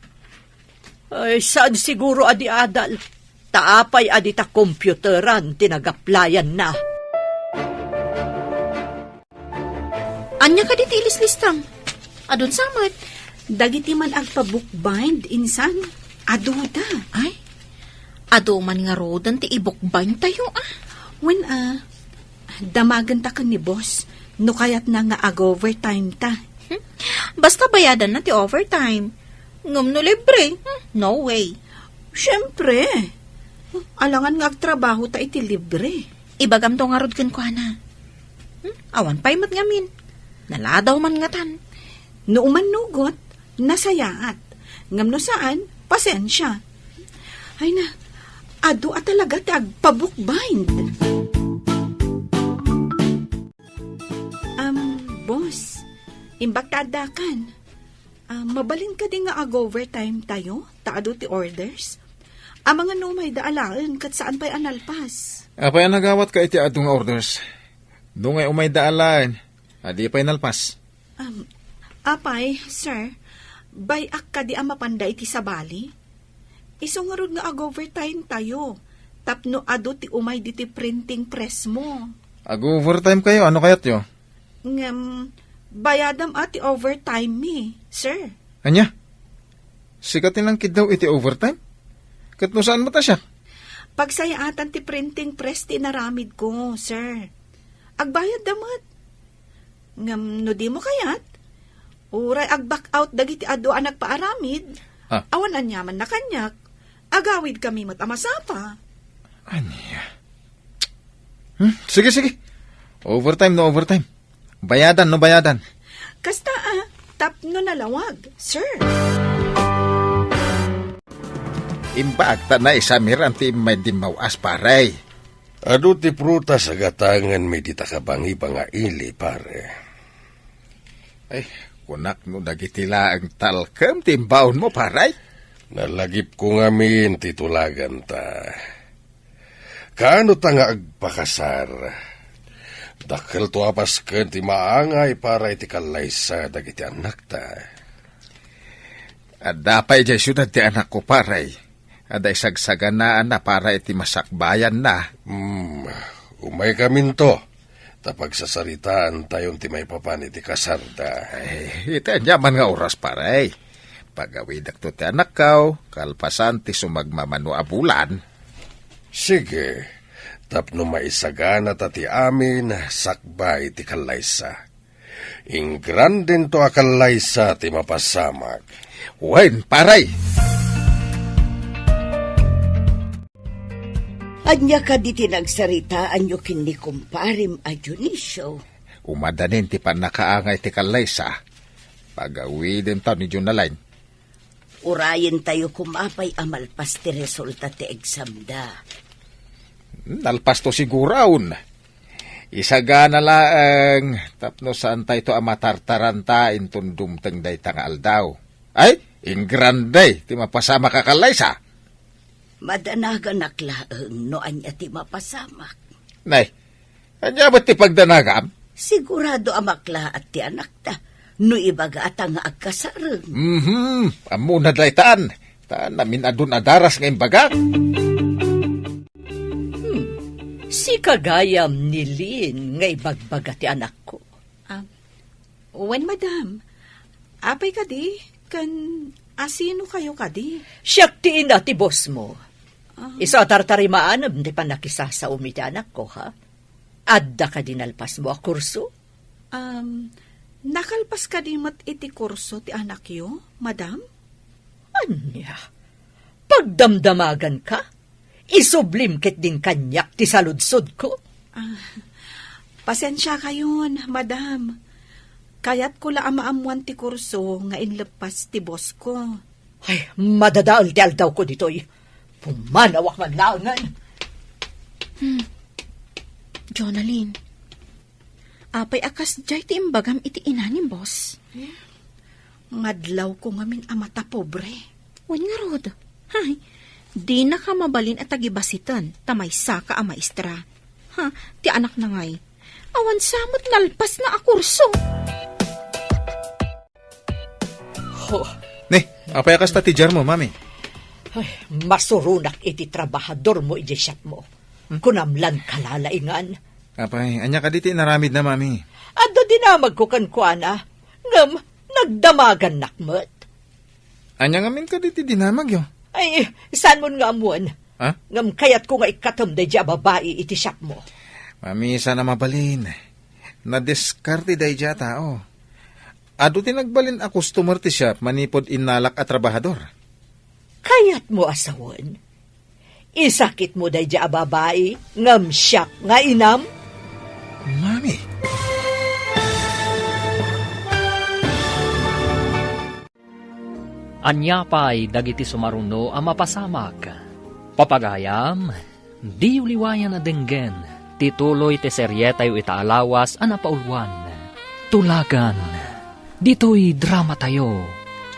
Ay, saan siguro adi adal? Taapay adi ta computeran, tinagaplayan na. Anya ka ditilis listam? Adon samat. Dagiti man agpa-bookbind, insan. Aduda. Ay, ado man nga rodan ti ibukbain tayo When damagan ta ka ni boss, no kayat na nga ag-overtime ta. Basta bayadan na ti overtime. Ngum no libre. No way. Siyempre. Alangan nga agtrabaho ta iti libre. Ibagam to nga rod kan ko na. Awan pa'y mat ngamin. Naladaw man nga tan. No umanugot, nasayaat. Ngam no saan, pasensya. Ay na, ado at talaga ti agpabukbind. Boss, imbagtadakan. Mabalin ka din nga ag-overtime tayo, taado ti orders. Mga numay daalaan kat saan pa'y analpas. Apay nagawat ka iti adong orders. Dungay umay daalaan, adi pa'y nalpas. Apay, sir, bayak ka di mapanda iti sabali. Isungarod nga ag-overtime tayo. Tapno ado ti umay di ti printing press mo. Ag-overtime kayo, ano kayat yo? Bayadam ati overtime mi, sir. Anya? Sikatin lang kid daw iti overtime? Kat no saan mo ta siya? Pagsayaatan ti printing press ti naramid ko, sir. Agbayad damat. No di mo kayat? Uray ag-back out dagiti ado ang nagpaaramid. Awan anyaman na kanyak. Agawid kami matamasapa. Anya? Sige. Overtime no overtime. Bayadan no bayadan. Kasta tapno nalawag, sir. Impaakta na isamir ang ti may dimawas paray. Ado ti prutas agatangan may dita kabangi pa nga ili, pare. Ay, kunak no dagitila ang talkam, timbaon mo, paray. Nalagip ko nga min titulagan ta. Kaano ta nga agpakasar? Dakkel to apas ken ti maangay para iti kalaysa dagiti anak ta. At dapay jay syudad ti anak ko, paray. Aday sagsaganaan na para iti masakbayan na. Umay kamin to. Tapag sasaritaan tayon ti may papan iti kasarda. Ay, ito yaman nga oras, paray. Pagawidak to ti anak kaw, kalpasan ti sumagmamano abulan. Sige, tapno maisagana ta ti amin, sakbay ti kalaysa. Ingran din to akalaysa ti mapasamag. Wen, paray! Anya ka di tinagsaritaan nyo kini kumparim a Dionisio. Umadanin ti panakaangay ti kalaysa. Pagawi din taon ni Junalain. Urayin tayo kumapay amalpas ti resulta ti exam da. Nalpas to siguraon. Isagana laang tapno saan tayo to amatartaranta intun dumteng day tangal daw. Ay, ingranday ti mapasama ka kalaysa. Madanagan naklaang no anya ti mapasamak. Nay, anya ba't ti pagdanagam? Sigurado amakla at ti anak ta. No ibaga at ang agkasarang. Amuna daytaan. Taan namin adun adaras ngayon baga. Si kagayam ni Lin ngay bagbaga ti anak ko. Wen, madam, apay ka di, kan asino kayo ka di? Siyak ti ina ti boss mo. Isa tartarimaanam di pa nakisa sa umiti anak ko, ha? Adda ka dinalpas mo a kurso? Nakalpas ka di mat iti kurso ti anak yo, madam? Anya? Pagdamdamagan ka? Isublim ket din kanyak ti saludsod ko? Pasensya kayon, madam. Kayat ko la amaamuan ti kurso nga inlepas ti boss ko. Ay, madadaol ti aldaw ko ditoy. Pumanawak man laangan. Jonalyn, apay akas jay ti imbagam iti inanim, boss. Madlaw ko ngamin amata pobre. Wan nga rod. Hay, di na ka mabalin at tagibasitan, tamay saka a maestra. Ha, ti anak na ngay. Awan samot nalpas na a kurso. Ne, apay akas tatijar mo, mami. Ay, masurunak iti trabahador mo iti shop mo. Kunamlan kalalaingan. Apay, anya ka diti naramid na, mami. Ado dinamag ko kankwana. Ngam, nagdamagan nakmet. Anya ngamin ka diti dinamag yo. Ay, saan mo nga amuan? Ha? Ngam kayat ko nga ikatam da dya babae iti shop mo. Mami, sana mabalin. Nadiskarte day dya tao. Ado tinagbalin a customer ti shop manipod inalak at trabahador. Kayat mo asawan. Isakit mo day dya babae, ngam siyak nga inam. Mami. Anya pa'y dagiti sumaruno ang mapasamak. Papagayam, di uliwayan na denggen, tituloy te seryeta yu itaalawas ang napaulwan. Tulagan, dito'y drama tayo,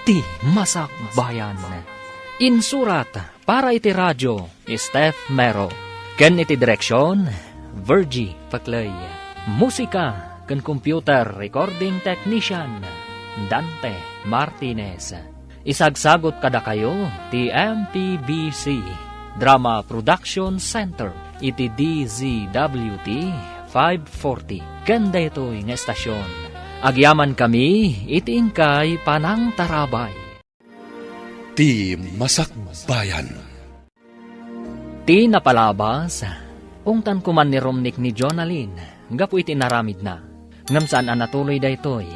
ti Masak Bayan. Insurat para iti radyo, Steph Mero. Ken iti direksyon, Virgie Paclay. Musika, ken computer recording technician, Dante Martinez. Isagsagot kada kayo, ti MPBC, Drama Production Center, iti DZWT 540. Ganda ito'y nga estasyon. Agyaman kami, iti ingkay Panang Tarabay. Ti Masak Bayan. Ti napalabas, ungtan kuman ni Romnick ni Jonalyn, gapu iti naramid na. Ngam saan anatuloy da ito'y,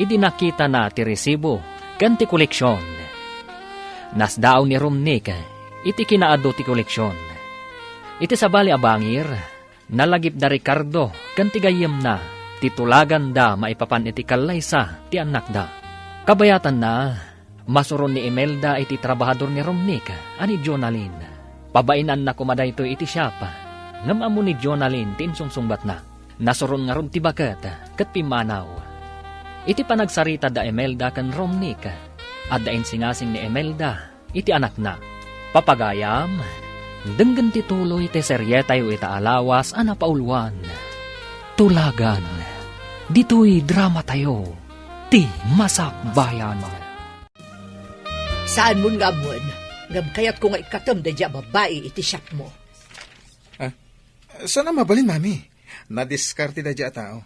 iti nakita na ti resibo, kan ti koleksyon. Nasdaaw ni Romnick, iti kinaado ti koleksyon. Iti sabali abangir, nalagip da Ricardo, kan ti gayem na, titulagan da maipapan iti kalaysa ti anak da. Kabayatan na, masuron ni Imelda iti trabahador ni Romnick, ani Jonalyn. Pabainan na kumada ito iti shop. ngam amo ni Jonalyn tinsungsungbat na. Nasuron nga ron ti baket, kat pimanaw. Iti panagsarita da Imelda kan Romnick, at dain singasing ni Imelda, iti anak na. Papagayam, denggan ti tuloy ti seryetayo ita alawas ana paulwan. Tulagan, dito'y drama tayo, ti masakbayan. Saan mo nga mo? Ngam kayat ko nga ikatam da dya babae iti shop mo. Sana mabalin, mami. Nadiskarte da dya tao.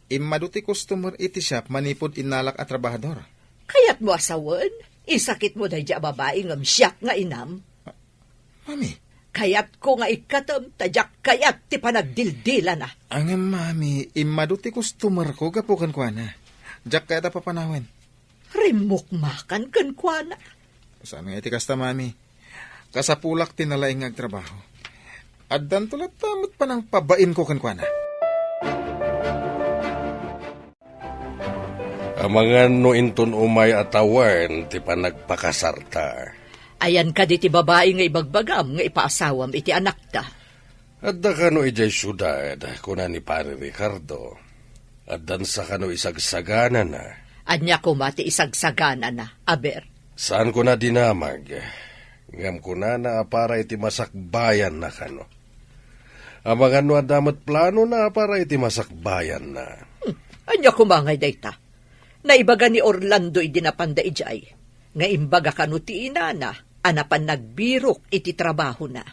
Imaduti customer iti shop manipod inalak at trabahador. Kayat mo asawan? Isakit mo da dya babae ngam siyak nga inam. Mami, Kayat ko nga ikatam, tadyak kayat ti panagdildila na. ang mami, imaduti customer ko gapukan ko na. Diyak kaya ta papanawen. Rimukmakan kan kwa na. Saan nga iti kasta, mami? Kasapulak tinalaing agtrabaho. Addan tulat tamot pa ng pabain ko kan kwa na. Amangan no inton umay atawan, ti panagpakasarta. Ayan ka di ti babae nga ibagbagam nga ipaasawam iti anak ta. At da kano ijay syudad, kuna ni pare Ricardo. At dan sa kano isagsagana na. Anya ko mati isagsagana na, aber. Saan ko na dinamag? Ngam ko na para iti masakbayan na kano. Amangan no adamat plano na para iti masakbayan na. Anya ko mangay dayta. Naibaga ni Orlando idinapanda ijay. Nga imbaga kano ti inana, anapan nagbirok iti trabaho na.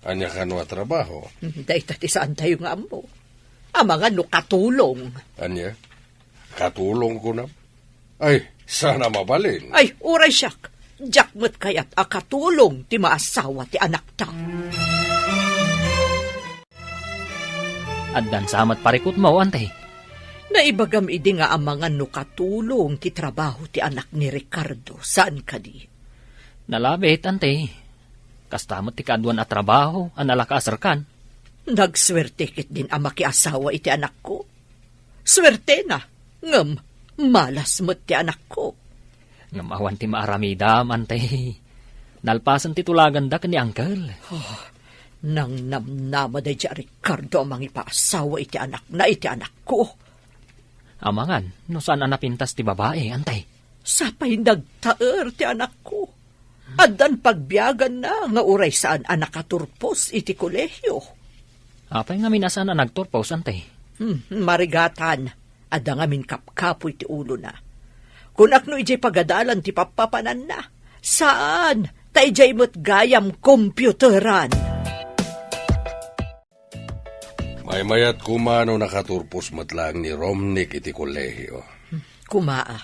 Anya kano a trabaho? Dayta ti saan tayo nga mo. Amangan no katulong. Anya? Katulong ko na? Ay, sana mabalin. Ay, uray siyak. Jakmat kayat a katulong ti maasawa ti anak ta. At dan samat parikot mo, antay. Naibagam idi nga amangan no katulong ti trabaho ti anak ni Ricardo. Saan ka di? Nalabit, antay. Kastamot ti kaduan at trabaho, analakaasar kan. Nagswerte kit din ama ki asawa iti anak ko. Swerte na. Ngam, malas mo't ti anak ko. Ngamawan ti maaramidam, antay. Nalpasan ti tulagan da ni Uncle. Nang namnama da dya Ricardo amang ipaasawa iti anak na iti anak ko. Amangan, no saan anapintas ti babae, antay. Sapay nagtaer ti anak ko. Adan pagbiyagan na nga uray saan anak katurpos iti kolehyo. Apay nga minasan na nagturpaws, antay. Marigatan, ada nga min kapkapoy ti ulo na. Kunak no ijay pagadalan ti papapanan na. Saan? Ta ijay mo't gayam kompyuteran. May mayat kumano nakaturpos matlang ni Romnick iti kolehyo. Kumaa,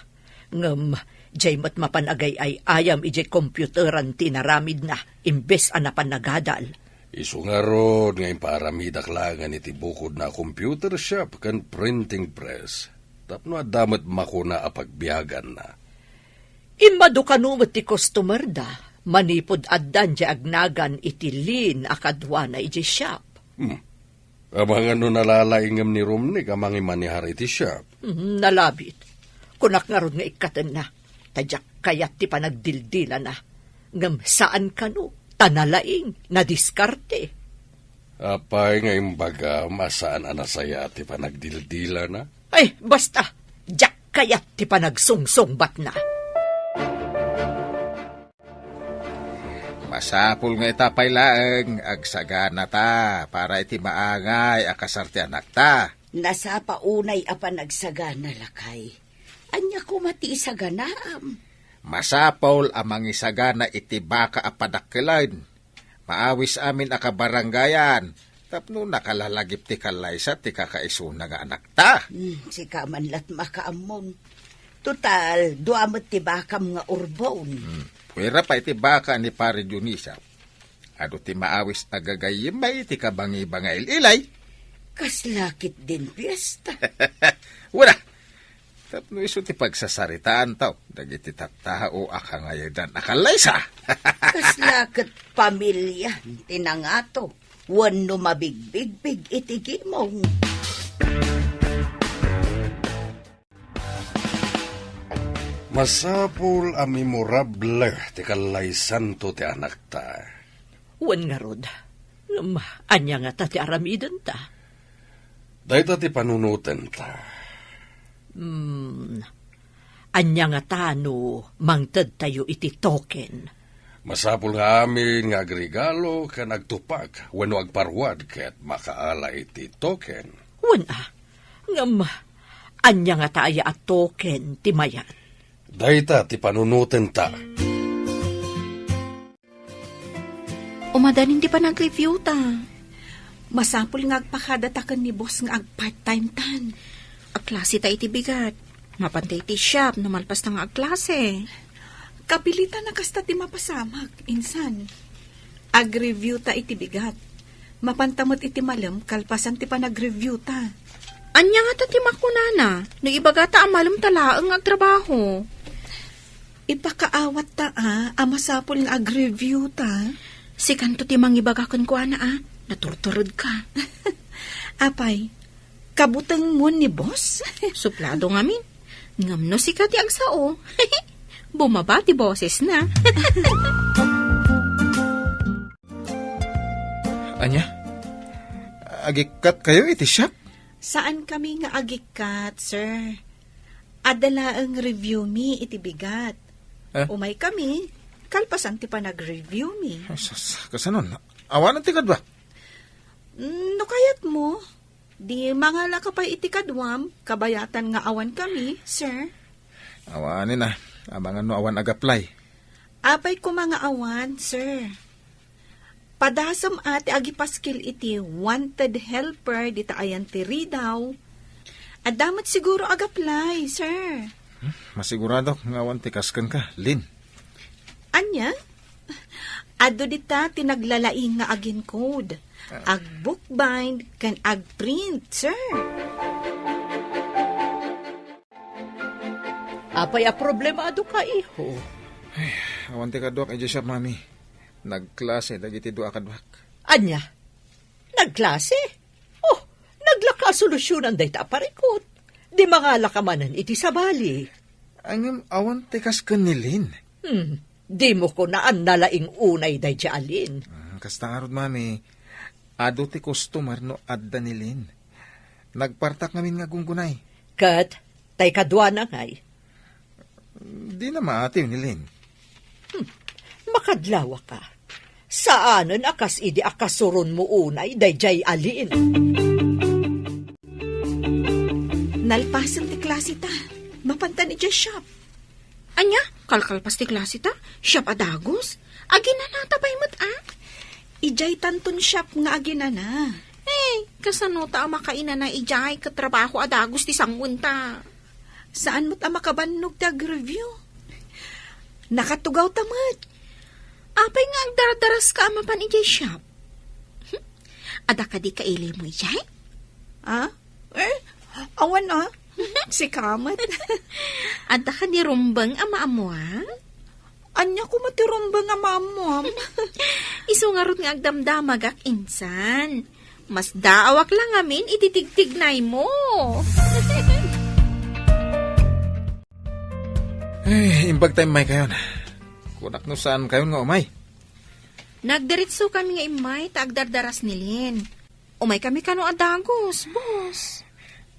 ngam, jay mo't mapanagay ay ayam ijay kompyuteran ti naramid na, imbes anapan nagadal. Isu nga rod nga iparamidak langan iti bukod na computer shop kan printing press. Tapno adamat makuna apagbiyagan na. Imado kanumot ti customer da, manipod addan di agnagan iti lin akadwa na iti shop. Amang ano nalalaingam ni Romnick amang imanihar iti shop. Nalabit. Kunak nga ron nga ikatan na, tadyak kayat ti panagdildila na. Ngam saan kanu, tanalaing, nadiskarte. Apay nga imbaga masaan anasaya ti panagdildila na? Ay, basta, jak kayat ti panagsungsungbat na. Masapul nga itapay laeng, agsagana ta, para iti maangay, akasarte anak ta. Nasa paunay apan nagsagana lakay. Anya ko mati isaganaam. Masapol amang isagana iti baka apadakkilain. Maawis amin akabaranggayan. Tapno nakalalagip ti kalaysa ti kakaisuna nga anak ta. Si kamanlat makaamon. Total, duamot ti bakam nga urbon. Pwera pa iti baka ni pare Dionisa. Ado ti maawis agagayim may iti kabangi-bangail ilay. Kaslakit din piyesta. Wala. Tapno iso ti pagsasaritaan tao. Dagiti tattao akangayadan akalaysa. Kaslakit pamilya, tinangato. Wano mabigbig-big iti gimong. Masapul a memorable ti kalaysan to ti anak ta. Wan nga rod, Anya nga ta ti aramiden ta. Dahita ti panunutan ta. Anya nga ta no mangted tayo iti token. Masapul nga amin nga agregalo ka nagtupag wano agparwad ket makaala iti token. Wala. Ngam, anya nga taaya at token ti mayat. Dahita ti panunutan ta. Umadanin di pa nag-review ta. Masapul nga agpakadatakan ni boss nga ag part-time tan. Agklase ta iti bigat. Mapantay ti shop, namalpas na nga agklase. Kapilitan na kasta ti mapasamag, insan. Ag-review ta iti bigat. Mapantamot iti malam, kalpasan ti pa nag-review ta. Anya nga ta ti makunana, no ibaga ta amalum talaang agtrabaho. Ipakaawat ta amasapul nga ag-review ta. Si kanto ti mangibagakan ko ana naturturod ka. Apay, kabutang mo ni boss? Suplado ngamin. Ngam no si Kati agsao. Bumaba ti boses na. Anya? Agikat kayo iti shop? Saan kami nga agikat, sir? Adala ang review mi iti bigat. Umay kami, kalpasan ti pa nag-review mi. Kasanon? Awanan ti kadwa? No kayat mo, di mangala ka pa iti kadwam, kabayatan nga awan kami, sir. Awanin na. Abangan no awanag-apply. Apay ko mga awan, sir. Padasam ati agipaskil iti wanted helper dita ayan ti Ridaw. Adamat siguro ag-apply, sir. Masigurado nga awan ti kaskan ka, Lin. Anya? Ado dita tinaglalaing nga agin code. Ag bookbind kan ag print, sir. Apay a problemado ka, iho. Awan ti kadwak iti shop, mami. Nagklase, dagiti dua kadwak. Anya? Nagklase? Oh, naglaka solusyonan day ta parikot. Di mangala ka manan iti sabali. Angam awan ti kaskan ni Lin. Di mo ko naan nalaing unay day ti alin. Kasta nga rod, mami. Ado ti customer no adda ni Lin. Nagpartak ngamin nga gunggunay. Kat, tay kadwa na ngay. Di na maatiw ni Lin. Makadlawa ka. Saanan akas idi akasuron mo unay day jay alin. Nalpasan ti klase ta. Mapantan iti shop. Anya, kalkalpas ti klase ta, shop adagos. Aginanata pa'y Ijay tanton shop nga aginana. Kasano ta makaina na ijay katrabaho adagos ti sangwunta. Saan mo't makabannog ti ag-review? Nakatugaw tamat. Apay nga ang daradaras ka amapan ijay shop. Ada ka di kaili mo ijay? Awan si Kamat. Ada ka di rumbang ama amuang? Anya ko matirumbang nga mamam. Isungarot nga agdamdamag ak insan. Mas daawak lang amin ititigtignay mo. Imbag tayo may kayon. Kunak no saan kayon nga umay. Nagdiritso kami nga imay taagdardaras ni Lin. Umay kami kano adagos, boss.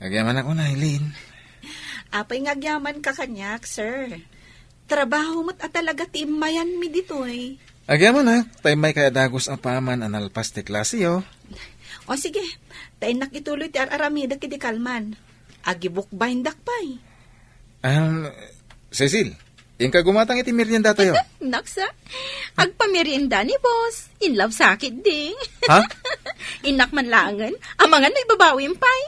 Nagyaman ako na, Lin. Apay ngagyaman ka kanyak, sir. Trabaho mo't talaga ti imayan mi ditoy. Agyaman na, tayo may kaya dagos ang paman analpas ti klase yo. O sige, tayo nakituloy ti aramida kiti kalman. Agibuk bindak pa'y. Cecil, yung kagumatang iti merienda tayo. Naksa, agpamerienda ni boss. In love sakit ding. Ha? Inak man langan, amangan na ibabawin pa'y.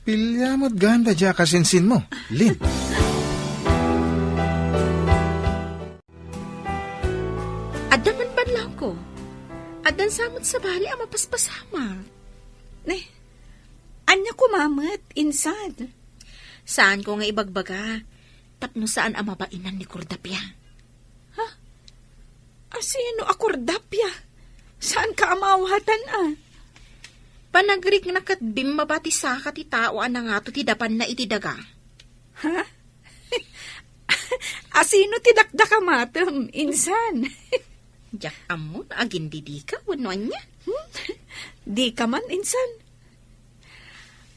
Pilya mo't ganda dya kasinsin mo, Lin. Adan man banlaw ko. Adan samot sa bali ang mapaspasama. Anya kumamat, insad. Saan ko nga ibagbaga? Tapno saan ang mabainan ni Cordapia? Sino akordapya? Saan ka amawatan Panagrik na katbim mabati saka ti tao na nga to ti dapan na iti daga. Sino ti dakdakamatam, insan? Jak amon, agin di ka, wanuan niya. Di ka man, insan.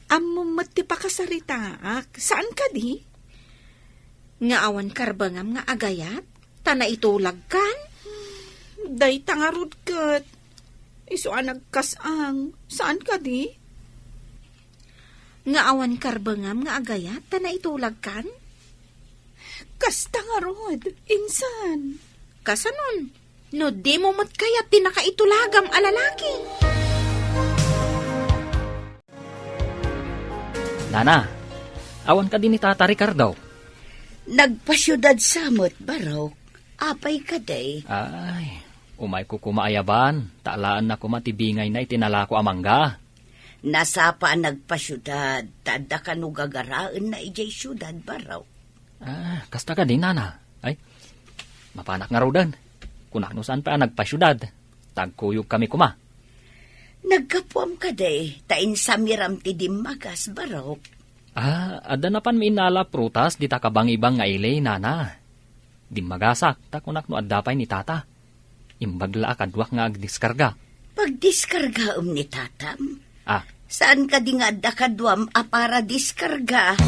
Amo mati pa kasaritaak. Saan ka di? Nga awan karbangam nga agayat, tana itulag kan. Day tangarod kat. Iso nagkasang. Saan ka di? Nga awan karbangam nga agayat, tana itulag kan. Kas tangarod, insan. Kasanon, no di mo mat kayat tinakaitulagam alalaki. Nana, awan ka din ni Tata Ricardo. Nagpasyudad samot, Barok. Apay ka day. Ay, umay ko kumaayaban. Taalaan na kumatibingay na itinala ko amangga. Nasapa nagpasyudad. Tada ka no gagaraan na ijay syudad, Barok. Kasta ka din, Nana. Ay, mapanak nga rodan. Kunak no saan pa nagpasyudad. Tagkuyog kami kuma. Nagkapuam ka day. Tain samiram ti dimagas, Barok. Ada na pan minala prutas di ta kabang-ibang nga ilay, Nana. Di magasak, ta kunak no addapay ni Tata. Imbagla akadwak nga agdiskarga. Pagdiskarga ni tatam. Ah, Saan ka di nga adda kadwam para diskarga?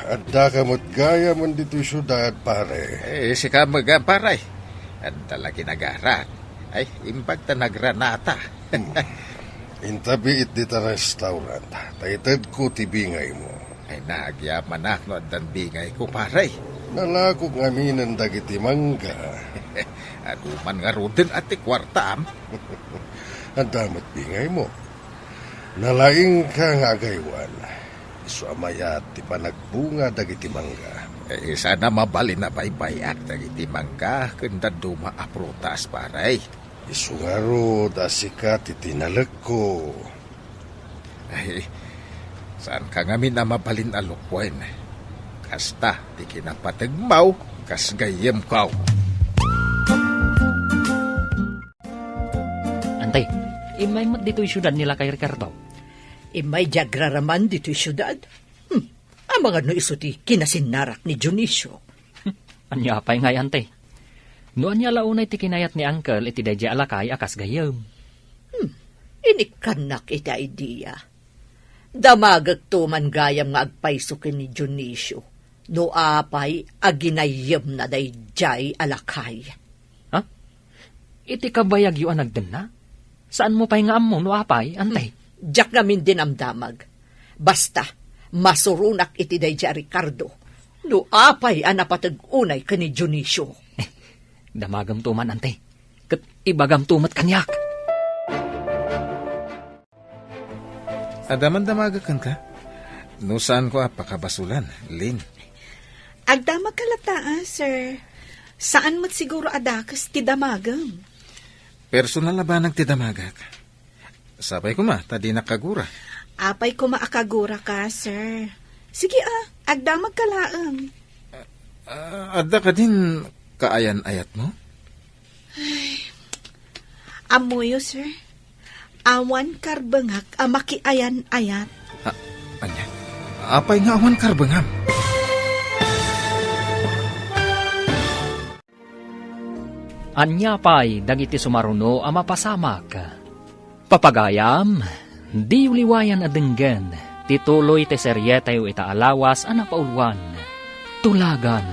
Adda ka mo't gaya man dito syudad, pare. Si kamaga, paray. At talagi nagarat. Ay, imbag ta nagranata. Intabi it dita restaurant. Taited ko tibingay mo. Ay, nagyaman na no at bingay ko, paray. Nalakog ngaminan dagiti mangga. Aduman nga rodin at ikwartam. Ang damat bingay mo. Nalaing ka nga agaywan. Isu amayat ti panagbunga dagiti mangga. Sana mabalin na baybayak dagiti mangga kanda duma aprutas, paray. Isu nga ro dasika ti tinalag ko. Ay, saan ka ngamin na mabalin alukwen? Kasta, di kinapatagmaw, kas gayem kaw. Antay, imay mat dito'y syudad nila kay Ricardo. Imay jagraraman dito'y syudad. Ang mga no iso ti kinasinarak ni Dionisio. Anya pa'y ngay, antay. No anya launay ti kinayat ni Uncle iti dadya alakay akas gayem. Inikanak ita idea. Damagag tuman gayam nga agpaysukin ni Dionisio. No apay aginayem na dayjay alakay. Ha? Iti kabayag yu anagden na? Saan mo pa'y nga ammo no apay, antay? Diyak namin din ang damag. Basta, masurunak iti dayjay Ricardo. No apay anapatag-unay ka ni Dionisio. Damagam tuman, antay. Kat ibagam tumat kanyak. Adaman damagakan ka? No saan ko apakabasulan, Lin? Agdamag kalata, sir. Saan mo't siguro adakas ti damagam? Personal na ba nagtidamagak? Sabay ko ma, tadi nakagura. Apay ko maakagura ka, sir. Sige agdamag kalaang. Adda ka din kaayan-ayat mo? Amuyo, sir. Awan karbangak makiayan-ayat. Anya? Apay nga awan karbangam. Anya pa'y dagiti sumaruno a mapasamak. Papagayam, di uliwayan adenggen, tituloy te seryetayo itaalawas a napauluan. Tulagan,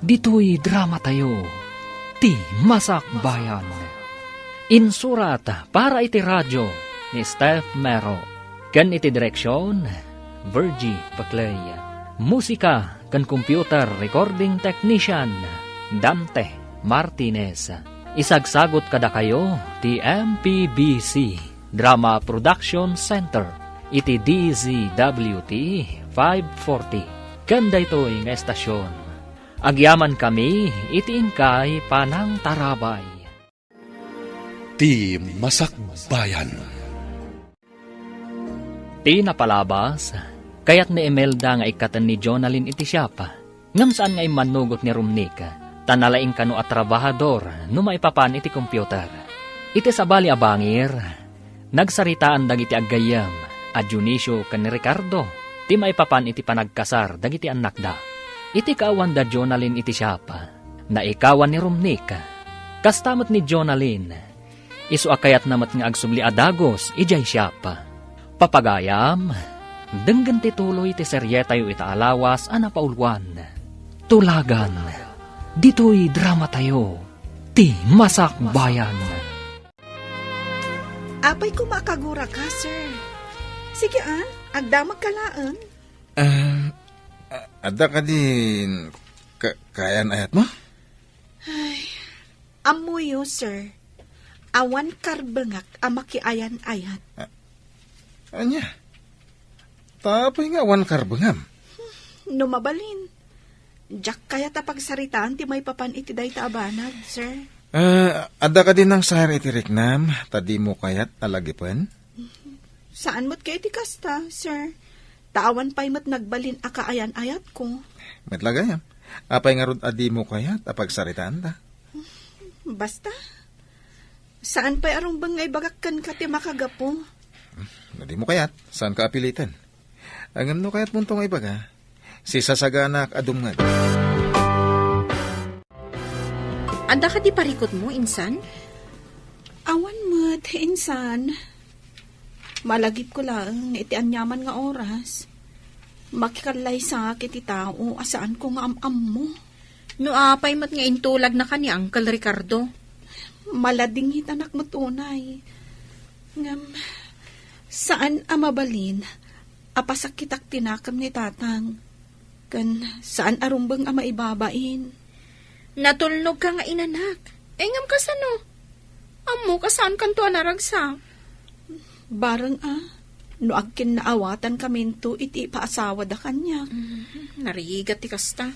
dito'y drama tayo, ti Masak Bayan. Insurat para iti radyo ni Steph Mero. Kan iti direksyon, Virgie Paclay. Musika kan computer recording technician, Dante Martinez. Isagsagot kada kayo ti MPBC Drama Production Center iti DZWT 540. Kanda ito'y nga estasyon. Agyaman kami iti inkay panang tarabay. Ti Masak Bayan. Ti napalabas, kayat ni Imelda nga ikatan ni Jonalyn iti siyapa. Ngam saan nga imanugot ni Rumnik, tanalaing kano at trabahador no maipapan iti computer. Iti sabali abangir, nagsaritaan dagiti aggayam, a Dionisio kan ni Ricardo, ti maipapan iti panagkasar dagiti anak da. iti kaawan da Jonalyn iti siyapa, na ikawan ni Romnick. Kastamot ni Jonalyn, isu akayat namat nga agsubli adagos, ijay siyapa. Papagayam, denggan ti tuloy ti seryeta yu itaalawas anapaulwan. Tulagan, dito'y drama tayo, ti Masakbayan. Apay ko makagura ka, sir. Sige agdamag kalaan. Ada ka din kayan ayat mo? Amuyo, sir. Awan karbengak amakiayan ayat. Anya? Tapay nga wan karbengam. Numabalin. Jack kaya tapagsaritaan ti may papan iti day taabanag, sir. Ada ka din ng sahar iti riknam, tadi mo kayat alagipan? Saan mo't kayo ti kasta, sir? Tawan pa'y mo't nagbalin akaayan ayat ko. Metlagayam. Apay nga rod adi mo kayat apagsaritaan ta? Basta. Saan pa'y arong bangay bagakkan ka ti makagapo? Nadi mo kayat, saan ka apilitan? Ang no kayat muntong ay baga, si sasaganak adumngad. Anda ka di parikot mo, insan? Awan mo't, insan. Malagip ko lang iti anyaman nga oras. Makikalay sa iti tao, asaan ko nga am mo. No apay mat nga intulag na ka ni Uncle Ricardo. Malading hitanak mo tunay. Ngam, saan amabalin? Apasakitak tinakam ni tatang. Kan saan arumbang ama ibabain? Natulnog ka nga inanak. Engam ka sano? Amo ka saan kanto anaragsak? Barang no agkin naawatan kaminto iti paasawa da kanya. Narigat ti kasta.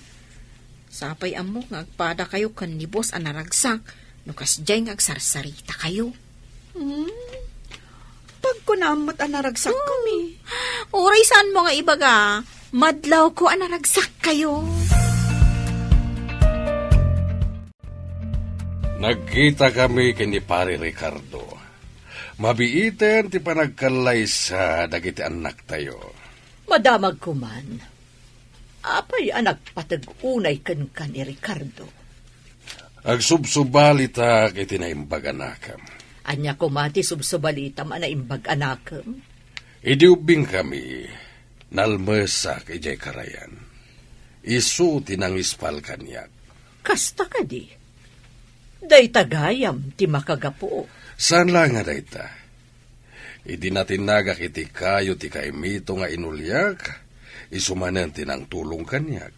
Sapay amo nga agpada kayo kan ni boss anaragsak. No kasjay nga agsarsarita kayo. Pag kunamot anaragsak kami. Oray saan mo nga ibaga? Madlaw ko anaragsak kayo. Nagkita kami kini Pare Ricardo. Mabiiten ti panagkalay sa dagiti anak tayo. Madamag kuman. Apay anak patag-unay kan ni Ricardo. Agsubsubali ta kiti naimbag anakam. Anya kumati subsubalitam ana imbag anakam. Idiubing kami, nalmesak ijay karayan. Isu tinangispal kanyak. Kasta ka di. Day tagayam ti makagapo. Saan lang nga dayta? Idi natin nagak iti kayo ti kaimito nga inulyak, isumanen tinang tulong kanyak.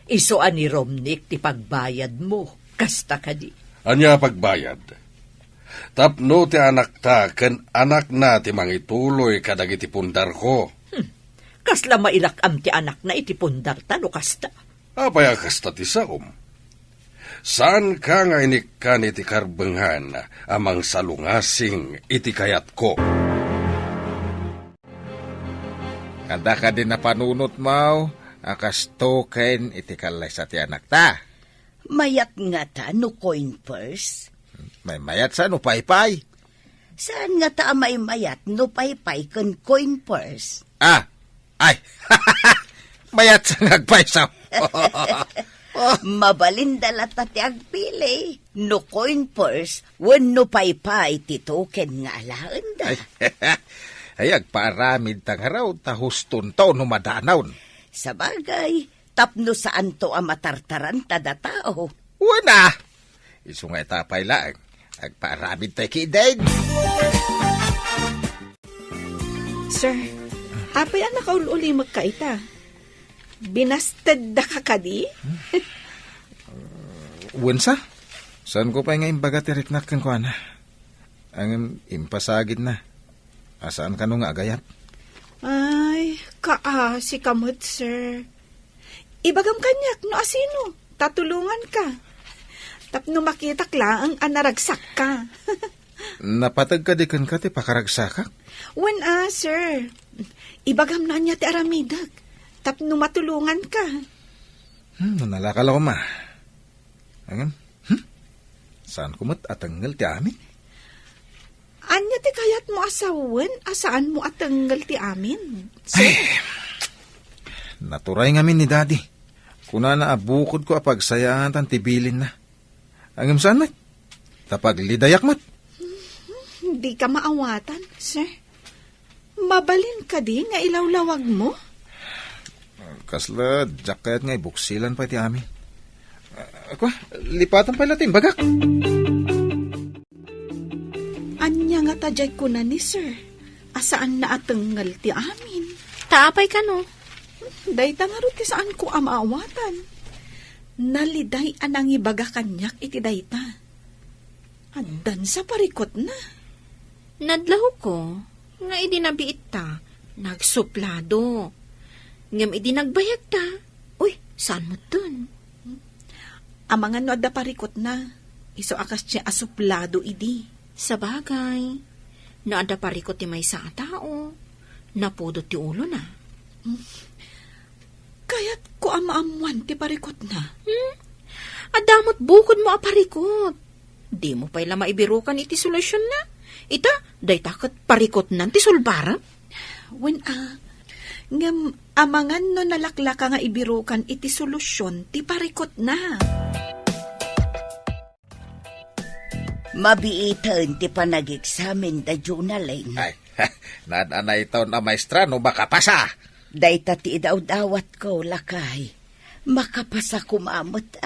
Iso ani Romnick ti pagbayad mo. Kasta ka di. Anya pagbayad? Tapno ti anak ta, ken anak na ti mangituloy kadag iti pundar ko. Kasla mailakam ti anak na iti pundar ta no kasta. Apay kasta ti saom. Saan ka nga inikan iti karbenghan amang salungasing iti kayat ko? Kada ka din na panunot mo, akas token iti kalay sa ti anak ta. Mayat nga ta no coin purse. May mayat sa no paypay. Saan nga ta may mayat no paypay kan coin purse? Ay, mayat sa ngagpay sa. Mabalindala ta ti agpili. No coin purse, no paypay ti token nga alaan da. Ay, agparamid tang araw, tahuston to no madanawn. Sa bagay, tapno saan to matartaran tada tao. Wana! Isu nga itapay lang, agparamid tayo kidaig. Sir, apay nakaululi magkaita. Binasted da ka kadi? Wansa? Saan ko pa nga imbaga tiriknak kang kuana? Ang impasagid na. Asaan ka nung agayat? Ay, kaasi kamot, sir. Ibagam kanyak, no asino? Tatulungan ka. Tapno makitak lang ang naragsak ka. Napatag ka di kan ka ti pakaragsakak? Wan sir. Ibagam na niya ti aramidag. Tapno matulungan ka. Nalakala ko ma. Angam? Saan kumot atanggal ti amin? Anya ti kayat mo asawan? Asaan mo atanggal ti amin? Sir? Ay, naturay ngamin ni Daddy. Kuna na abukod ko apagsayahan tan tibilin na. Ang imsan mat, tapag lidayak mat. Hindi ka maawatan, sir. Mabalin ka di nga ilawlawag mo. Kasla, jacket nga ibuksilan pa iti amin. Ako, lipatan pa latin, bagak. Anya nga tajay ko na ni sir. Asaan na atenggal ti amin. Taapay ka no. Dayta nga ro ti saan ko amaawatan. Naliday anang ibaga kanyak iti dayta. Addan sa parikot na. Nadlaho ko, nga idinabiit ta, nagsuplado. Ngam idinagbayag ta. Uy, saan mo dun? Amangan no adda parikot na. Iso akas siya asuplado idi. Sa bagay, naada parikot ti may sa tao, napudot ti ulo na. Kaya't ko amaamuan ti parikot na. Adamot bukod mo aparikot. Di mo pa'y lama ibirukan iti solusyon na. Ita, day takot parikot nan ti sulbara. When ngam amangan no nalaklaka nga ibirukan iti solusyon ti parikot na. Mabiitan ti panag-examen da journaling. Ay, nadanay ito na maestra no makapasa. Dayta ti idaw-dawat ko, lakay. Makapasa kumamot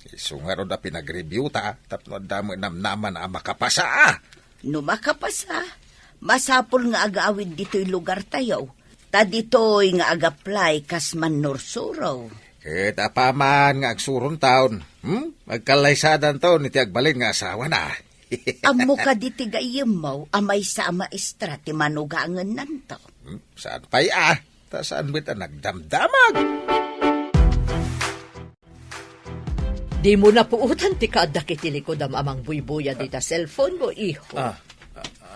Isungaro da pinag-review ta, tapno damo namnaman na makapasa. No makapasa, masapol nga agawid dito'y lugar tayo. Ta dito'y nga agaplay kas manursuraw. Kita pa man nga agsurong taon. Magkalaysadan taon iti agbalin nga asawa na. Amo ka diti gayem mo, amay sa maestra ti manugangan nanto. Saan pa'y Ta saan bita nagdamdamag? Di mo na puutan ti kaada kitilikod amang buybuya dita cellphone mo, iho.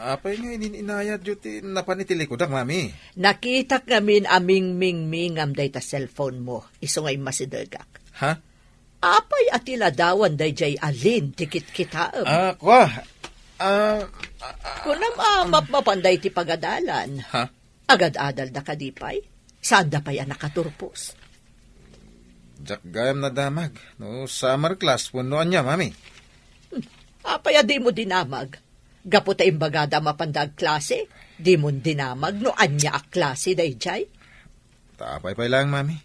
Apay nga ininayad yun ti napanitilikod ang mami. Nakita kamin aming mingmingam dayta cellphone mo. Iso ngay masidagak. Ha? Apay atila dawan dayjay alin tikit kitaam. Kwa. Kunam mapanday ti pagadalan. Ha? Agad-adal na kadipay. Saan da pa'y nakaturpos? Jak gayam na damag. No, summer class punuan niya, mami. Apay di mo dinamag. Gapo ta imbagada mapandag klase. Di mo dinamag no anya a klase dayjay. Tapay lang, mami.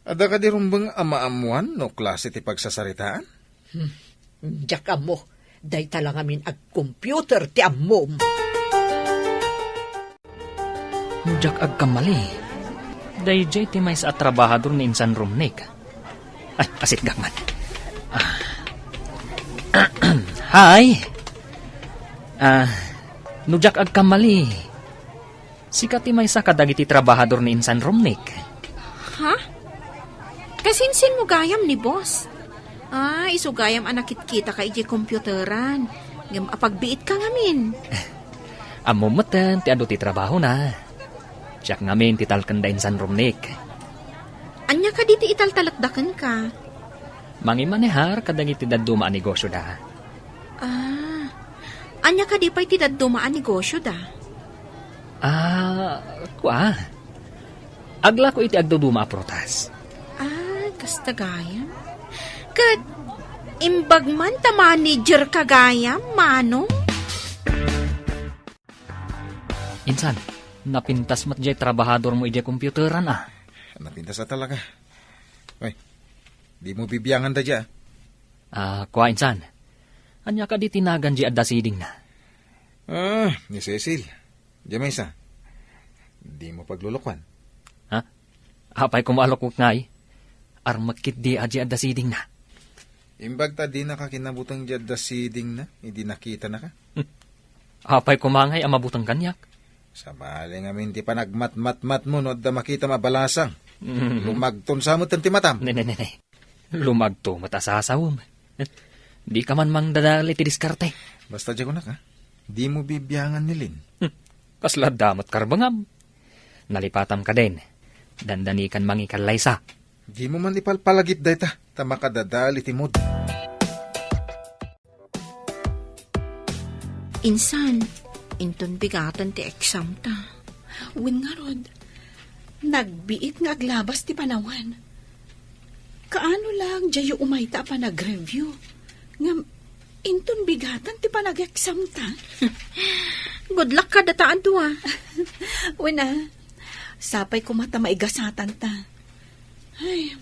Ada ka di rumbang amaamuan no klase ti pagsasaritaan? Diyak mo. Day talang amin ag-computer ti amom. Mujak ag kamali. Dayjay ti may sa trabahador ni Insan Rumnik. Ay, asit gakman. Hi! Nujak ag kamali. Sikat ti may sa kadagiti trabahador ni Insan Rumnik. Ha? Kasinsin mo gayam ni boss. Iso gayam anakit kita ka iji komputeran. Ngam apagbiit ka ngamin. Amumatan ti ado ti trabaho na. Siyak ngamin ti talken da Insan Rumnik. Anya ka diti italtalakdakan ka. Mangimanehar kadagiti daduma a negosyo da. Anya ka di pa'y ti daduma a negosyo da. Kwa. Agla ko iti agduduma a prutas. Kasta gayam. Kat, imbagman ta manager ka gayam, manong? Insan, napintas mat jay trabahador mo iti komputeran Napintas na talaga. Uy, di mo bibiyangan da dya. Kwa Insan. Anya ka di tinagan di adda siding na. Ni Cecil. Diya may isa. Di mo paglulukwan. Apay kumalok ngay. Armakit di adda siding na. Imbag ta di nakakinabutang dya da siding na. Hindi nakita na ka. Apay kumangay ang mabutang kanyak. Sabali nga minti pa nagmat-mat-mat mo no da makita mabalasang. Lumagton sa mo tanti matam. Ne. Lumagto matasasawom. Di ka man mang dadali ti diskarte. Basta dyan ko na ka. Di mo bibiyangan nilin. Kasla damot karbangam. Nalipatam ka din. Dandanikan mangikalay sa. Di mo man ipalpalagip dayta. Tama ka dadali ti mood. Insan, inton bigatan ti exam ta. Win nga rod. Nagbiit nga aglabas ti panawan. Kaano lang jayo umayta pa nag-review. Ngam, inton bigatan ti pa nag-exam ta. Good luck ka dataan to Wala, sapay kumata maigasatan ta. Ay,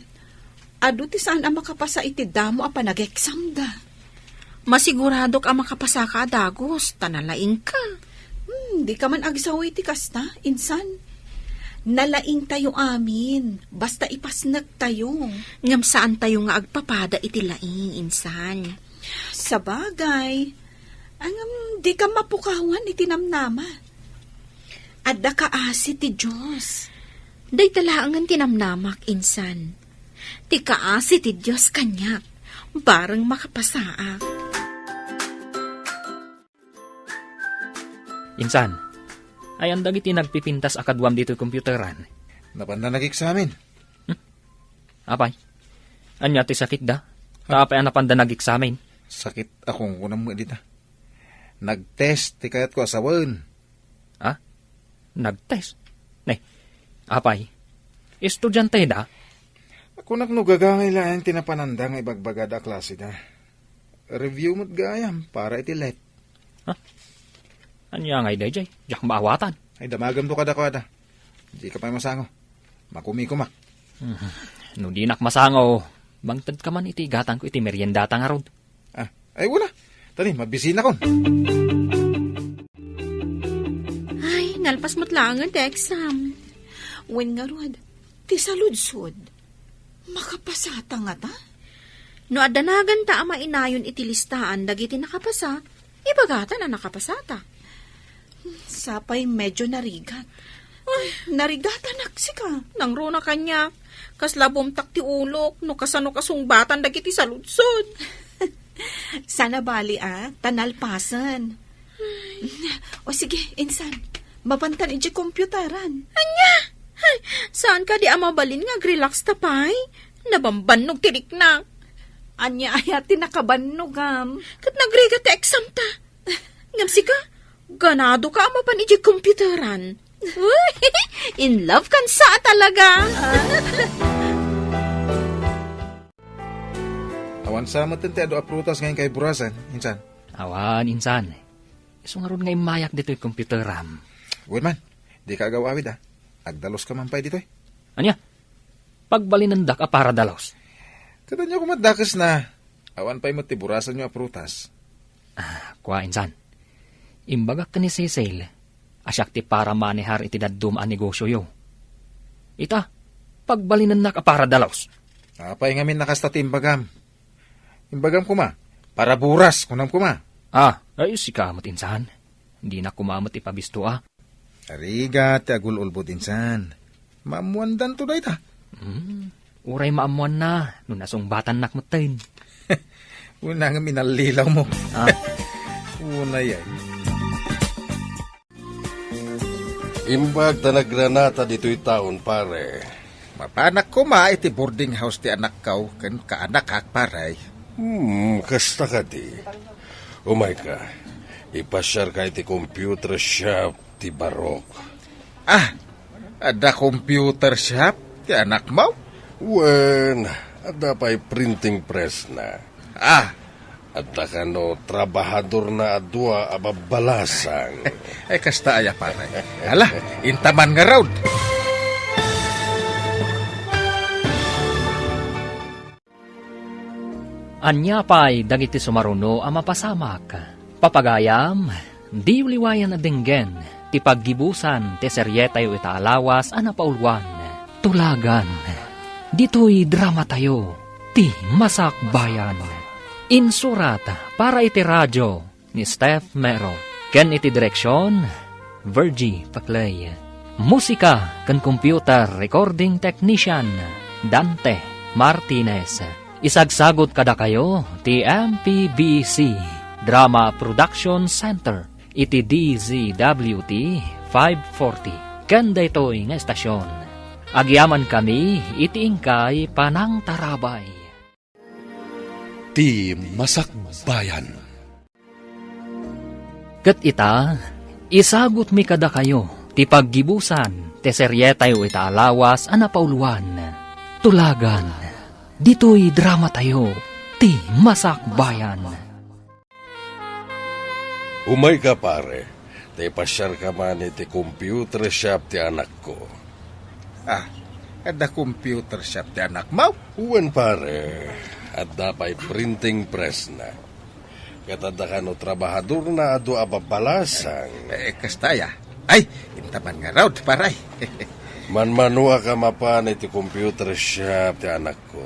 adu ti saan ang makapasa iti damo a pa nag-exam da. Masigurado ka makapasa ka, Dagos. Tanalaing ka. Di ka man agsawi ti kasta, insan. Nalaing tayo amin, basta ipasnag tayo. Ngam saan tayo nga agpapada iti laing, insan. Sa bagay, di ka mapukawan iti namnama. Adda ka asi ti Diyos. Day talaangan tinamnamak, insan. Ti kaasi ti Diyos kanyak, barang makapasaak. Insan, ay ang dagiti nagpipintas akadwam dito komputeran. Napan na nag-examin. Apay, anya ti sakit da? Tapay ang napanda nag-examen. Sakit akong kunam mo dita. Nag-test ti kayat ko asawan. Ha? Nag-test? Ne, apay, estudyante da? Ako naknugagangay lang tinapananda nga ibagbagada klase da. Review mo't gayam para itilet. Anya ngay day, jak maawatan. Ay damagam to kada. Di ka pa masango. Makumi-kuma. No di nak masango, bangtad ka man iti gatang ko iti meriendata nga rod. Ay wala. Tani, mabisina kon. Ay, nalpas mo't langan ti exam. Wen nga rod, ti saludsod. Makapasata nga ta? No adanagan ta ama inayon iti listaan dagiti nakapasa, ibagatan na nakapasata. Sapay medyo narigat. Ay, narigatan aksika. Nang runa kanya, kaslabumtak ti ulok, no kasano kasungbatan dagiti saludsod. Sana bali tanalpasan. O sige, insan, mapantan iti komputeran. Anya? Ay, saan ka di amabalin nga relax tapay? Nabambannog tirik na. Anya ayati nakabanugam. Kat nagriga ti exam ta. Ngamsi ka, ganado ka amapan iti komputeran. In love kan sa talaga. Awan sa matente ado aprutas ngayon kay burasan, insan. Awan, insan. Iso nga ron nga imayak dito yung komputeram. Uwan man, di ka agawawid Agdalos ka man pa dito Anya? Pagbalinandak a para dalos. Kada niyo kumadakas na. Awan pa'y matiburasan niyo aprutas. Kwa, insan. Imbagak ka ni Cecil. Asyak ti para manihar iti daddum a negosyo yo. Ita, pagbalinan ka para dalos. Apay ngamin nakasta timbagam. Imbagam kuma, para buras kunam kuma. Ay sikamot insan. Hindi na kumamot ipabisto Ariga, ti agul-ulbot insan. Maamuandan to da ita. Uray maamuan na, nung nasungbatan nakmutin. Una nga minalilaw mo. Una yan. Imbag ta nagranata dito'y taon, pare. Mapanak ko iti boarding house ti anak kau, kan kaanak kak paray. Kasta ka di. Umay ka, ipasyar ka iti computer shop ti Barok. Ada computer shop ti anak mo? Wen, ada pa'y printing press na. Ada ka no, trabahador na adwa ababalasang. Ay kasta aya paray. Hala, intaman nga raud. Anya pa'y dagiti sumaruno ang mapasamak. Papagayam, di uliwayan na dinggen, ti paggibusan, ti seryeta yu itaalawas, anapaulwan. Tulagan, dito'y drama tayo, ti Masakbayan. Insurat para iti radyo ni Steph Mero. Ken iti direksyon, Virgie Paclay. Musika ken computer recording technician, Dante Martinez. Isagsagot kada kayo ti MPBC Drama Production Center iti DZWT 540 kanda ito'y nga estasyon. Agyaman kami iti ingkay panang tarabay. Ti Masakbayan. Ket ita, isagot mi kada kayo ti paggibusan Te serye tayo itaalawas a napauluan. Tulagan. Dito'y drama tayo. Ti Masakbayan. Umay ka pare, te pasyar ka man iti computer shop ti anak ko. Ada computer shop ti anak mo? Uwan pare, at dapay printing press na. Katada ka no trabahador na ado ababalasang. Kastaya. Ay, intaman nga raw, paray. Manmanua ka mapan iti computer shop ti anak ko.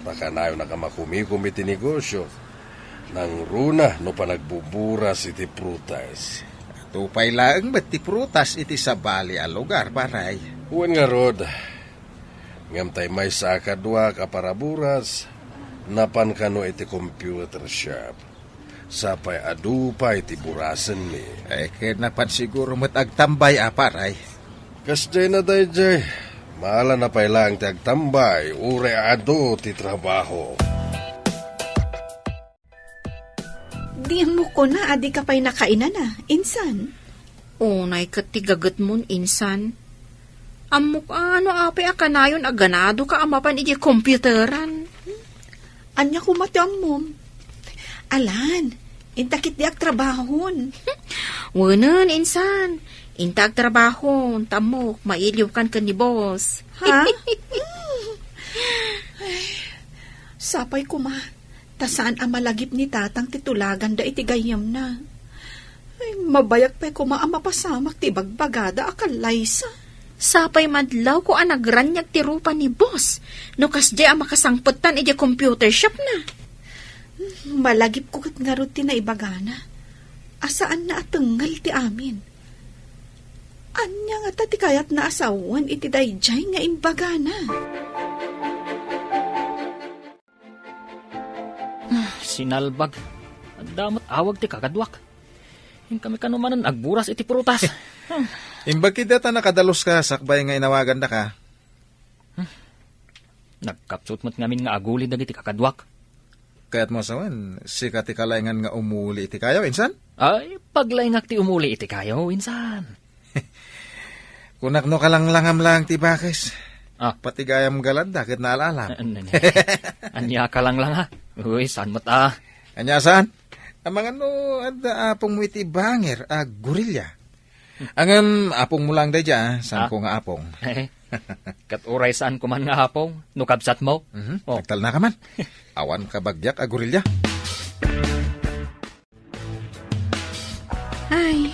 Baka nayo na ka makumikumi ti negosyo. Nang runa no pa nagbuburas iti prutas. Tupay laeng ba't ti prutas iti sabali a lugar, paray. Uwan nga rod, ngam tay may sa akadwa kaparaburas, napan kano iti computer shop. Sapay adupa iti burasan mi. Kinapan siguro matagtambay, paray. Kasjay na dayjay, maala na pay lang ti agtambay, ure ado ti trabaho. Di mo ko na, adi ka pa'y nakainan na. Insan? Unay katigagat mon, insan. Amok ano ape akanayon aganado ka amapan iti komputeran. Anya ko matiamom. Alan, intakit di ak trabahon. Wanan, insan. Intag trabahon, tamok, mailiw kan ni boss. Ha? Sapay ko ma. Tasaan ang malagip ni tatang titulagan da itigayam na. Ay, mabayak pa'y kuma ang mapasamak ti bagbagada akal laysa. Sapay madlaw ko ang nagranyag ti rupa ni boss. No kasdi ang makasangputan iti computer shop na. Malagip ko kat nga ruti na ibagana. Asaan na atengal ti amin. Anya nga tati kayat na asawan iti dayjay nga imbagana. Sinalbag. Damot awag ti kakadwak. Yung kami kanumanan agburas iti prutas. Imbag kita nakadalos ka, sakbay nga inawagan na ka. Nagkapsut mo't ngamin nga aguli dagiti kakadwak. Kaya't mo sawan, sika ti kalayngan nga umuli iti kayo, insan? Ay, paglaingak ti umuli iti kayo, insan. Kunak no kalanglangam lang ti bakis. Pati gayam galad, dakit naalalam. Anya ka lang ha. Uy, saan mo't Anya saan? Ang mga no, ada apong mo iti banger, gorilya. Ang apong mo lang da dya, saan ko nga apong. Kat uray saan ko man nga apong, nukabsat mo. Nagtal na ka man. Awan ka bagyak, gorilya. Ay,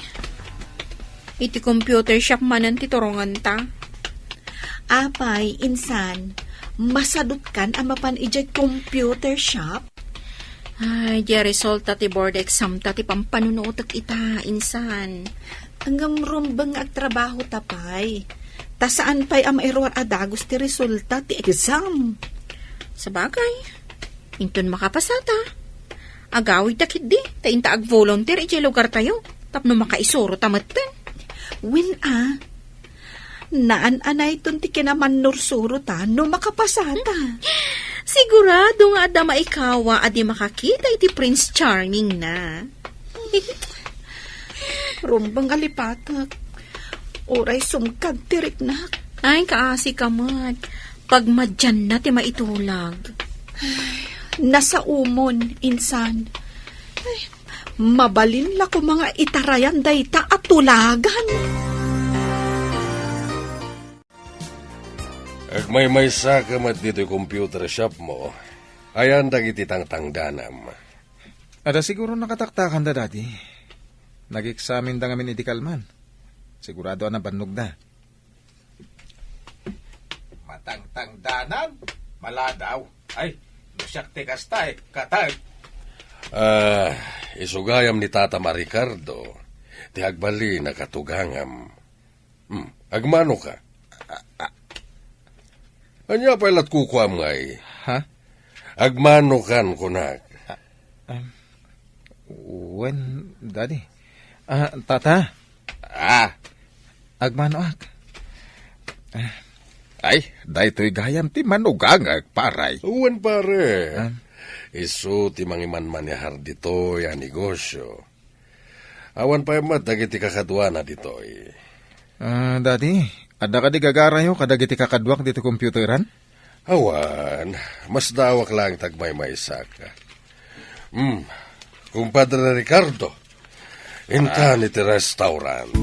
iti computer shop manan ti torongan ta. Apay, insan, masadot kan ang mapan ijay computer shop? Ay, di resulta ti board exam ta ti pampanunutak ita, insan. Hanggang rumbang agtrabaho tapay. Ta saan pa'y ang mairwar adagos ti resulta ti exam? Sabagay, inton makapasata. Agawid takit di, ta inta ag-volunteer iti lugar tayo. Tapno makaisuro tamaten. Win naan-anay ton ti kinaman nursuro ta no makapasata. Sigurado nga ada maikawa adi makakita iti Prince Charming na. Rumbang alipatak. Oray sumkag tirik na. Ay, kaasi ka mat. Pag madyan na ti maitulag. Nasa umon, insan. Ay, mabalin la ko mga itarayan dayta at tulagan. Ag may saka mat dito yung computer shop mo, ayan dagiti tangtangdanam. Ada siguro nakataktakan da dati. Nag-examine da ngamin iti kalman. Sigurado na bannog na. Matangtangdanan? Maladaw. Ay, lusyak te kastay, katag. Isugayam ni Tata Maricardo, ti agbali na katugangam. Agmano ka? Anya pailat kukuam ngay. Ha? Agmano kan kunak. When, daddy? Tata? Agmano ak? Ay, daytoy gayam ti manugang paray. Uwan pare. Isu ti mangiman-manihar dito yan negosyo. Awan pa yamat dagiti kakadwa na dito. Daddy, Ada ka di gagarayo kadagiti kakadwak dito computeran? Awan, mas dawak lang tagmay maysa ka. Kumpadre Ricardo, intan iti restaurant.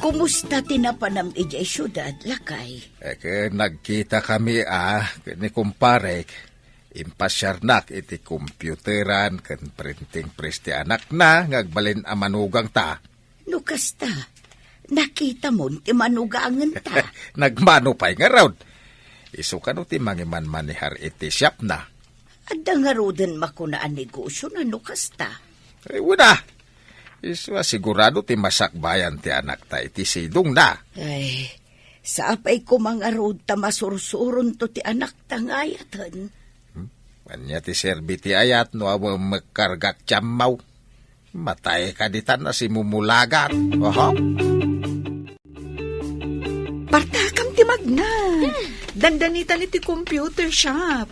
Kumusta tinapanam ijay syudad, lakay? Nagkita kami ni kumparek. Impasyarnak iti computeran kan printing press ti anak na ngagbalin a manugang ta. No kasta, nakita mo ti manugangan ta. Nagmano pa'y nga raw. Isu ka no ti mangiman-manihar iti shop na. Adda nga roden makunaan negosyo na no kasta. Wala. Isu sigurado ti masakbayan ti anak ta iti sidong na. Ay, sa apay ko mga rod ta masursuron to ti anak ta ngayatan. Kanya ti serbi ti ayat no awa magkargat tiyamaw. Matay ka ditan na si mumulagat. Oho. Partakam ti magna. Dandanitan iti computer shop.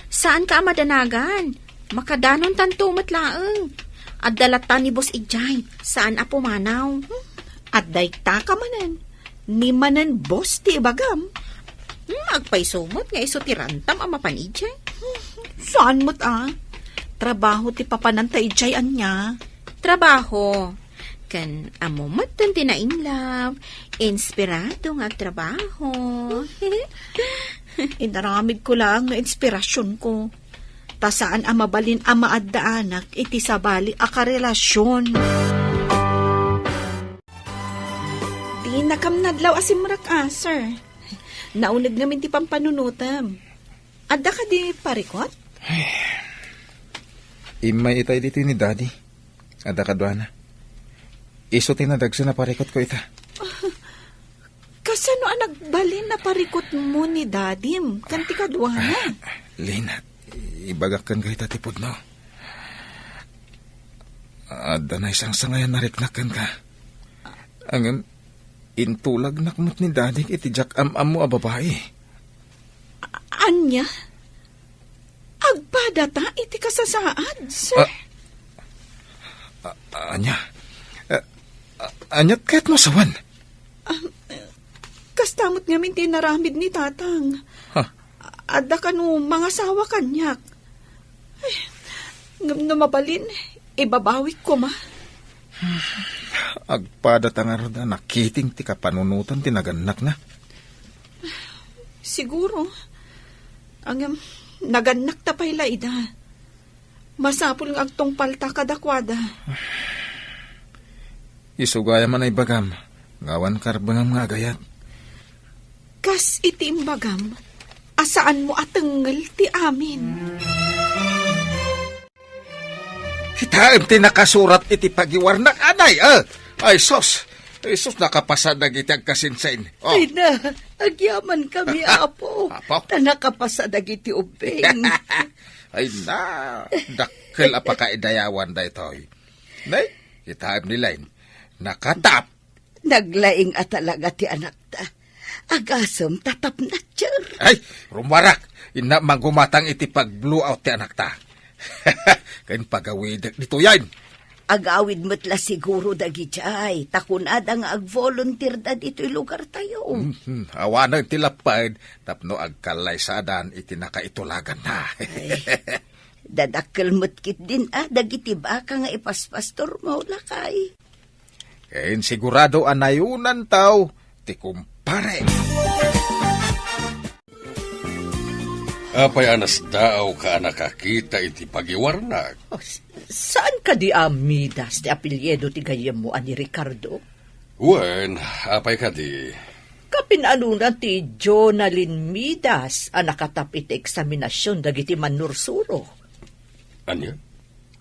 Saan ka madanagan? Makadanon tanto matlaeng. At dalatan ni Boss Ijay. Saan a pumanaw? At daykta ka manan. Ni manan boss ti ibagam. Agpaysumot nga iso ti rantam ang mapanijay. Saan mo't Trabaho ti papanantay Ijay anya. Trabaho. Kan amo matan ti na in love. Inspirado nga trabaho. Inaramid ko lang nga inspirasyon ko. Ta saan ang mabalin ang maaddaanak iti sabali a karelasyon. Di nakamnadlaw asimrak sir. Naunag namin ti pampanunutam. Adda ka di parikot? Imay itay dito ni daddy. Ada ka doana. Iso tinadagsa na parikot ko ita. Kasano ang nagbalin na parikot mo ni dadim? Kanti ka duwana. Lina, ibagakan ka ita tipod no. Ada na isang sangayan nariknakan ka. Ang intulag nakmot ni daddy iti jak am-am mo a babae. Anya? Agpadata iti kasasaad, sir. Anya? Anyat kahit masawan? Kastamot nga minti naramid ni tatang. Ada ka no mga sawa kanyak. Ay, ngam mabalin, ibabawik ko ma. Agpadata nga roda nakiting ti kapanunutan tinaganak na. Siguro. Ang naganak ta pa'y laida. Masapul ng agtong palta kadakwada. Isugaya man ay bagam. Ngawan karbangam nga agayat. Kas iti imbagam. Asaan mo atengel ti amin? Hitaim ti nakasurat iti pagiwarnak anay. Ay sos. Ay sos nakapasad na gitag kasinsain. Oh. Ay na, agyaman kami, apo. Apo? Tanakapasadag iti ubeng. Ay na, dakkel apakaidayawan da ito'y. Nay, hitaim nilain. Nakatap. Naglaing at talaga ti anak ta. Agasam tatap na tiyar. Ay, rumarak. Ina magumatang iti pag-blow out ti anak ta. Kain pagawidak nito yan. Agawid mo't la siguro dagi jay. Takunada nga ag-volunteer da dito'y lugar tayo. Awanan tilapad. Tapno agkalay saadan iti nakaitulagan na. Dadakkel mo't kit din dagiti baka nga ipaspastor mo lakay. Kain sigurado anayunan tao. Ti kumpare. Apay anas daaw ka nakakita iti pagiwarnak. Saan ka di amidas ti apelyedo ti gayem mo ani Ricardo? Wen, apay ka di. Kapinanunan ti Jonalyn Midas ang nakatap iti eksaminasyon dagiti manursuro. Anya?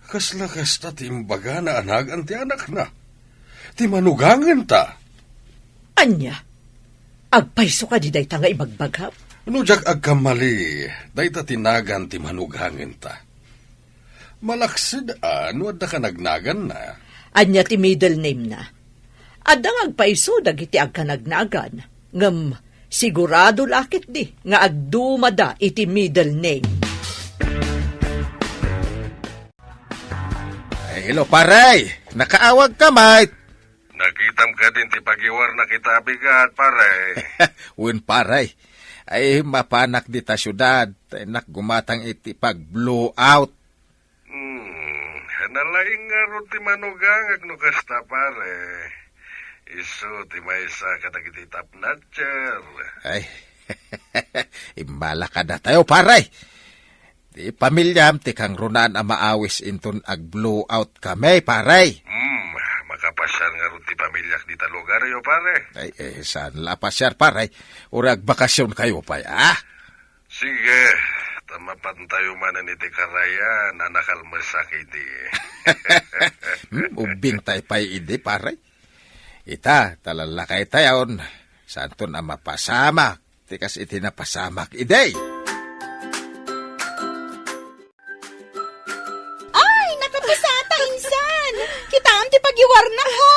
Kasla kasta ti imbaga na anagan ti anak na. Ti manugangan ta. Anya? Agpayso ka di day nga ibagbagap? Nujak agkamali, dayta tinagan ti manugangan ta. Malaksid wadda ka nagnagan na. Anya ti middle name na. Adang agpayso dagiti agkanagnagan. Ngem sigurado lakit di nga agdumada iti middle name. Hello, paray. nakaawag ka, mate. Nakitam ka din ti pagiwar na kita bigat, pare. Wen paray, ay mapanak di ta syudad, nak gumatang iti pag-blow out. Nalaing nga ron ti manugangag no kasta, pare. Iso ti maysa kadagiti tapnatcher. Ay, imbala ka na tayo, paray. Di pamilyam, ti kang runan ang maawis inton ag-blow out kami, paray. Makapasyal nga ron ti pamilyak di ta lugar yo, pare. Ay, saan lapasyar, paray? Urag bakasyon kayo pa, ah? Sige, tamapan tayo manan iti karaya na nakalmasak iti. Ubing tayo pa idi, paray. Ita, talalakay tayon. Santo na mapasamak. Tikas iti napasamak iday. Ay, nakapasata, insan! Kita ang ti pagiwar na, ha?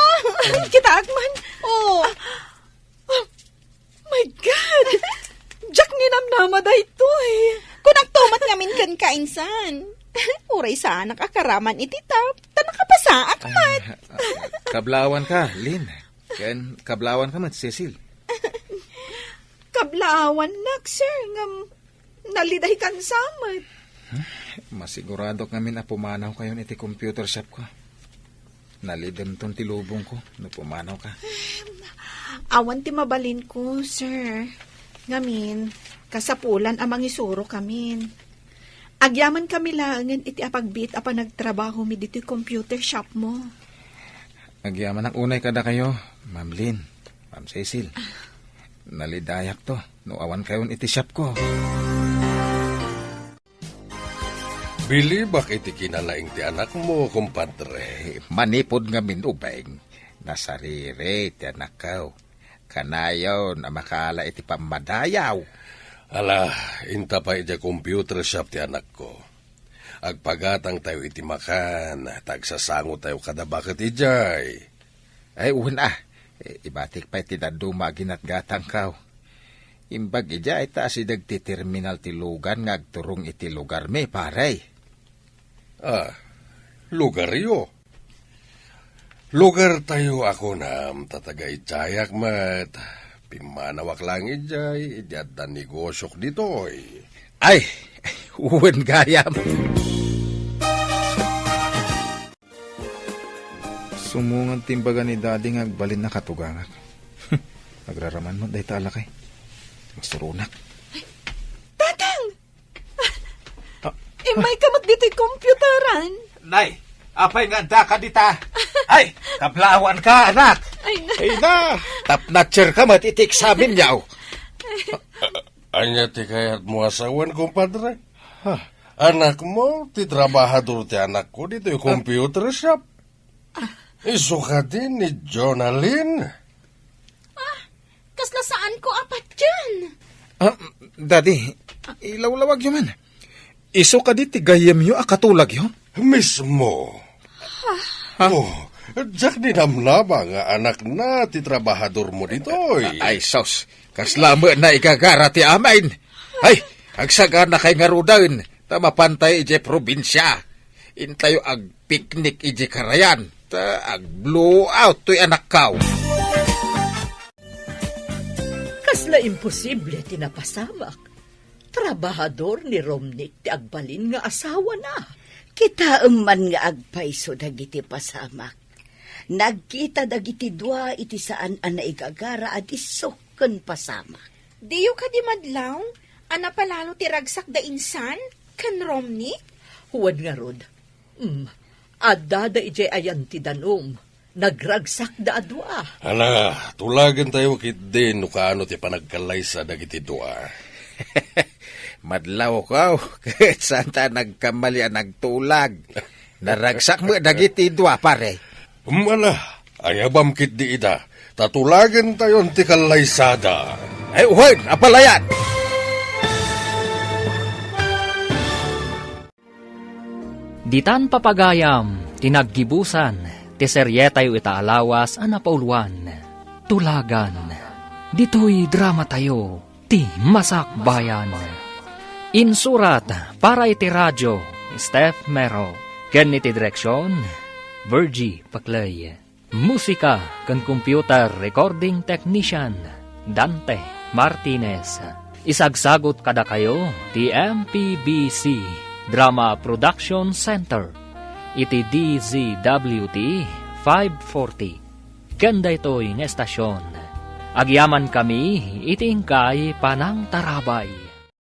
Kita agman. Oh. My God! Jack ni namnama da ito eh. Kung nagtumat ngamin kan ka, insan. Uray sa anak akaraman iti tap. Ta nakapasa akmat. Kablawan ka, Lin. Ken kablawan ka, Cecil. Kablaawan nak, sir. Naliday kan samat. Masigurado kami na pumanaw kayo iti computer shop ko. Nalidem ton tilubong ko na pumanaw ka. Awan ti mabalin ko, sir. Ngamin, kasapulan amang isuro kamin. Agyaman kami langan iti apagbit apa nagtrabaho mi dito computer shop mo. Agyaman ang unay kada kayo, Ma'am Lin, Ma'am Cecil. Nalidayak to, no awan kayon iti shop ko. Bilibak iti kinalaing ti anak mo, kumpadre. Manipod nga minubeng, nasarire ti anak ko. Kanayaw na makaala iti pamadayaw. Ala, inta pa iti computer shop ti anak ko. Agpagatang tayo iti makan, tagsasango tayo kada bakit ijay. Ay, una, ibatik pa iti daduma ginatgatang kaw. Imbag ijay, taas idag ti terminal ti lugan, ngagturong iti lugar me, paray. Lugar yo. Lugar tayo ako na tataga ijayak mat. Pimanawak lang ijay, idyad na negosyok ditoy. Ay, uwan gayam. Sumungan timbaga ni Daddy ngagbalin na katugangak. Nagraraman mo, dahi talakay. Masurunak. Tatang! May kamot dito'y computeran. Nay, apay nga da ka dita. Ay, kablawan ka, anak. Ay, Ay na, tapnatcher ka matitik sa amin yaw. Anya ti kayat mo asawan, kumpadre? Anak mo, ti trabahador ti anak ko dito yung computer shop. Iso ka din ni Jonalyn. Kasla saan ko apat dyan? Daddy, ilawlawag yun man. Iso ka di tigayam yun, akatulag yun. Mismo. Oh, Jack ni namnama nga anak na ti trabahador mo dito. Ay, sos, kaslama na igagara ti amain. Ay, agsaga na kay ngarudain, tamapantay ije probinsya. Intayo ag picnic ije karayan, ta ag blow out to'y anak kaw. Kasla imposible tinapasamak. Trabahador ni Romnick ti agbalin nga asawa na. Kita man nga agpaiso dagiti pasamak. Nagkita dagiti dua iti saan ang naigagara at isok ken pasamak. Diyo ka di madlaw? Ana palalo ti ragsak da insan? Kan Romnick? Huwad nga rod. Adda da ije ayan ti danom. Nagragsak da adwa. Ala, tulagan tayo kit din no kaano ti panagkalaysa dagiti dua. Madlaw kaw, kahit saan ta nagkamali ang nagtulag. Naragsak mo dagiti dua, pare. Ala, ayabam kit di ida. Tatulagan tayo ti kalaysada. Ay, uhoy, apalayan! Ditan papagayam, tinaggibusan, ti seryetayo itaalawas ang napauluan. Tulagan, dito'y drama tayo, ti Masakbayan. Insurat para iti radyo, Steph Mero. Ken iti direksyon, Virgie Paclay. Musika kan computer recording technician Dante Martinez. Isagsagot kada kayo ti MPBC Drama Production Center. Iti DZWT 540. Kanda ito'y nga estasyon. Agyaman kami iting kay Panang Tarabay.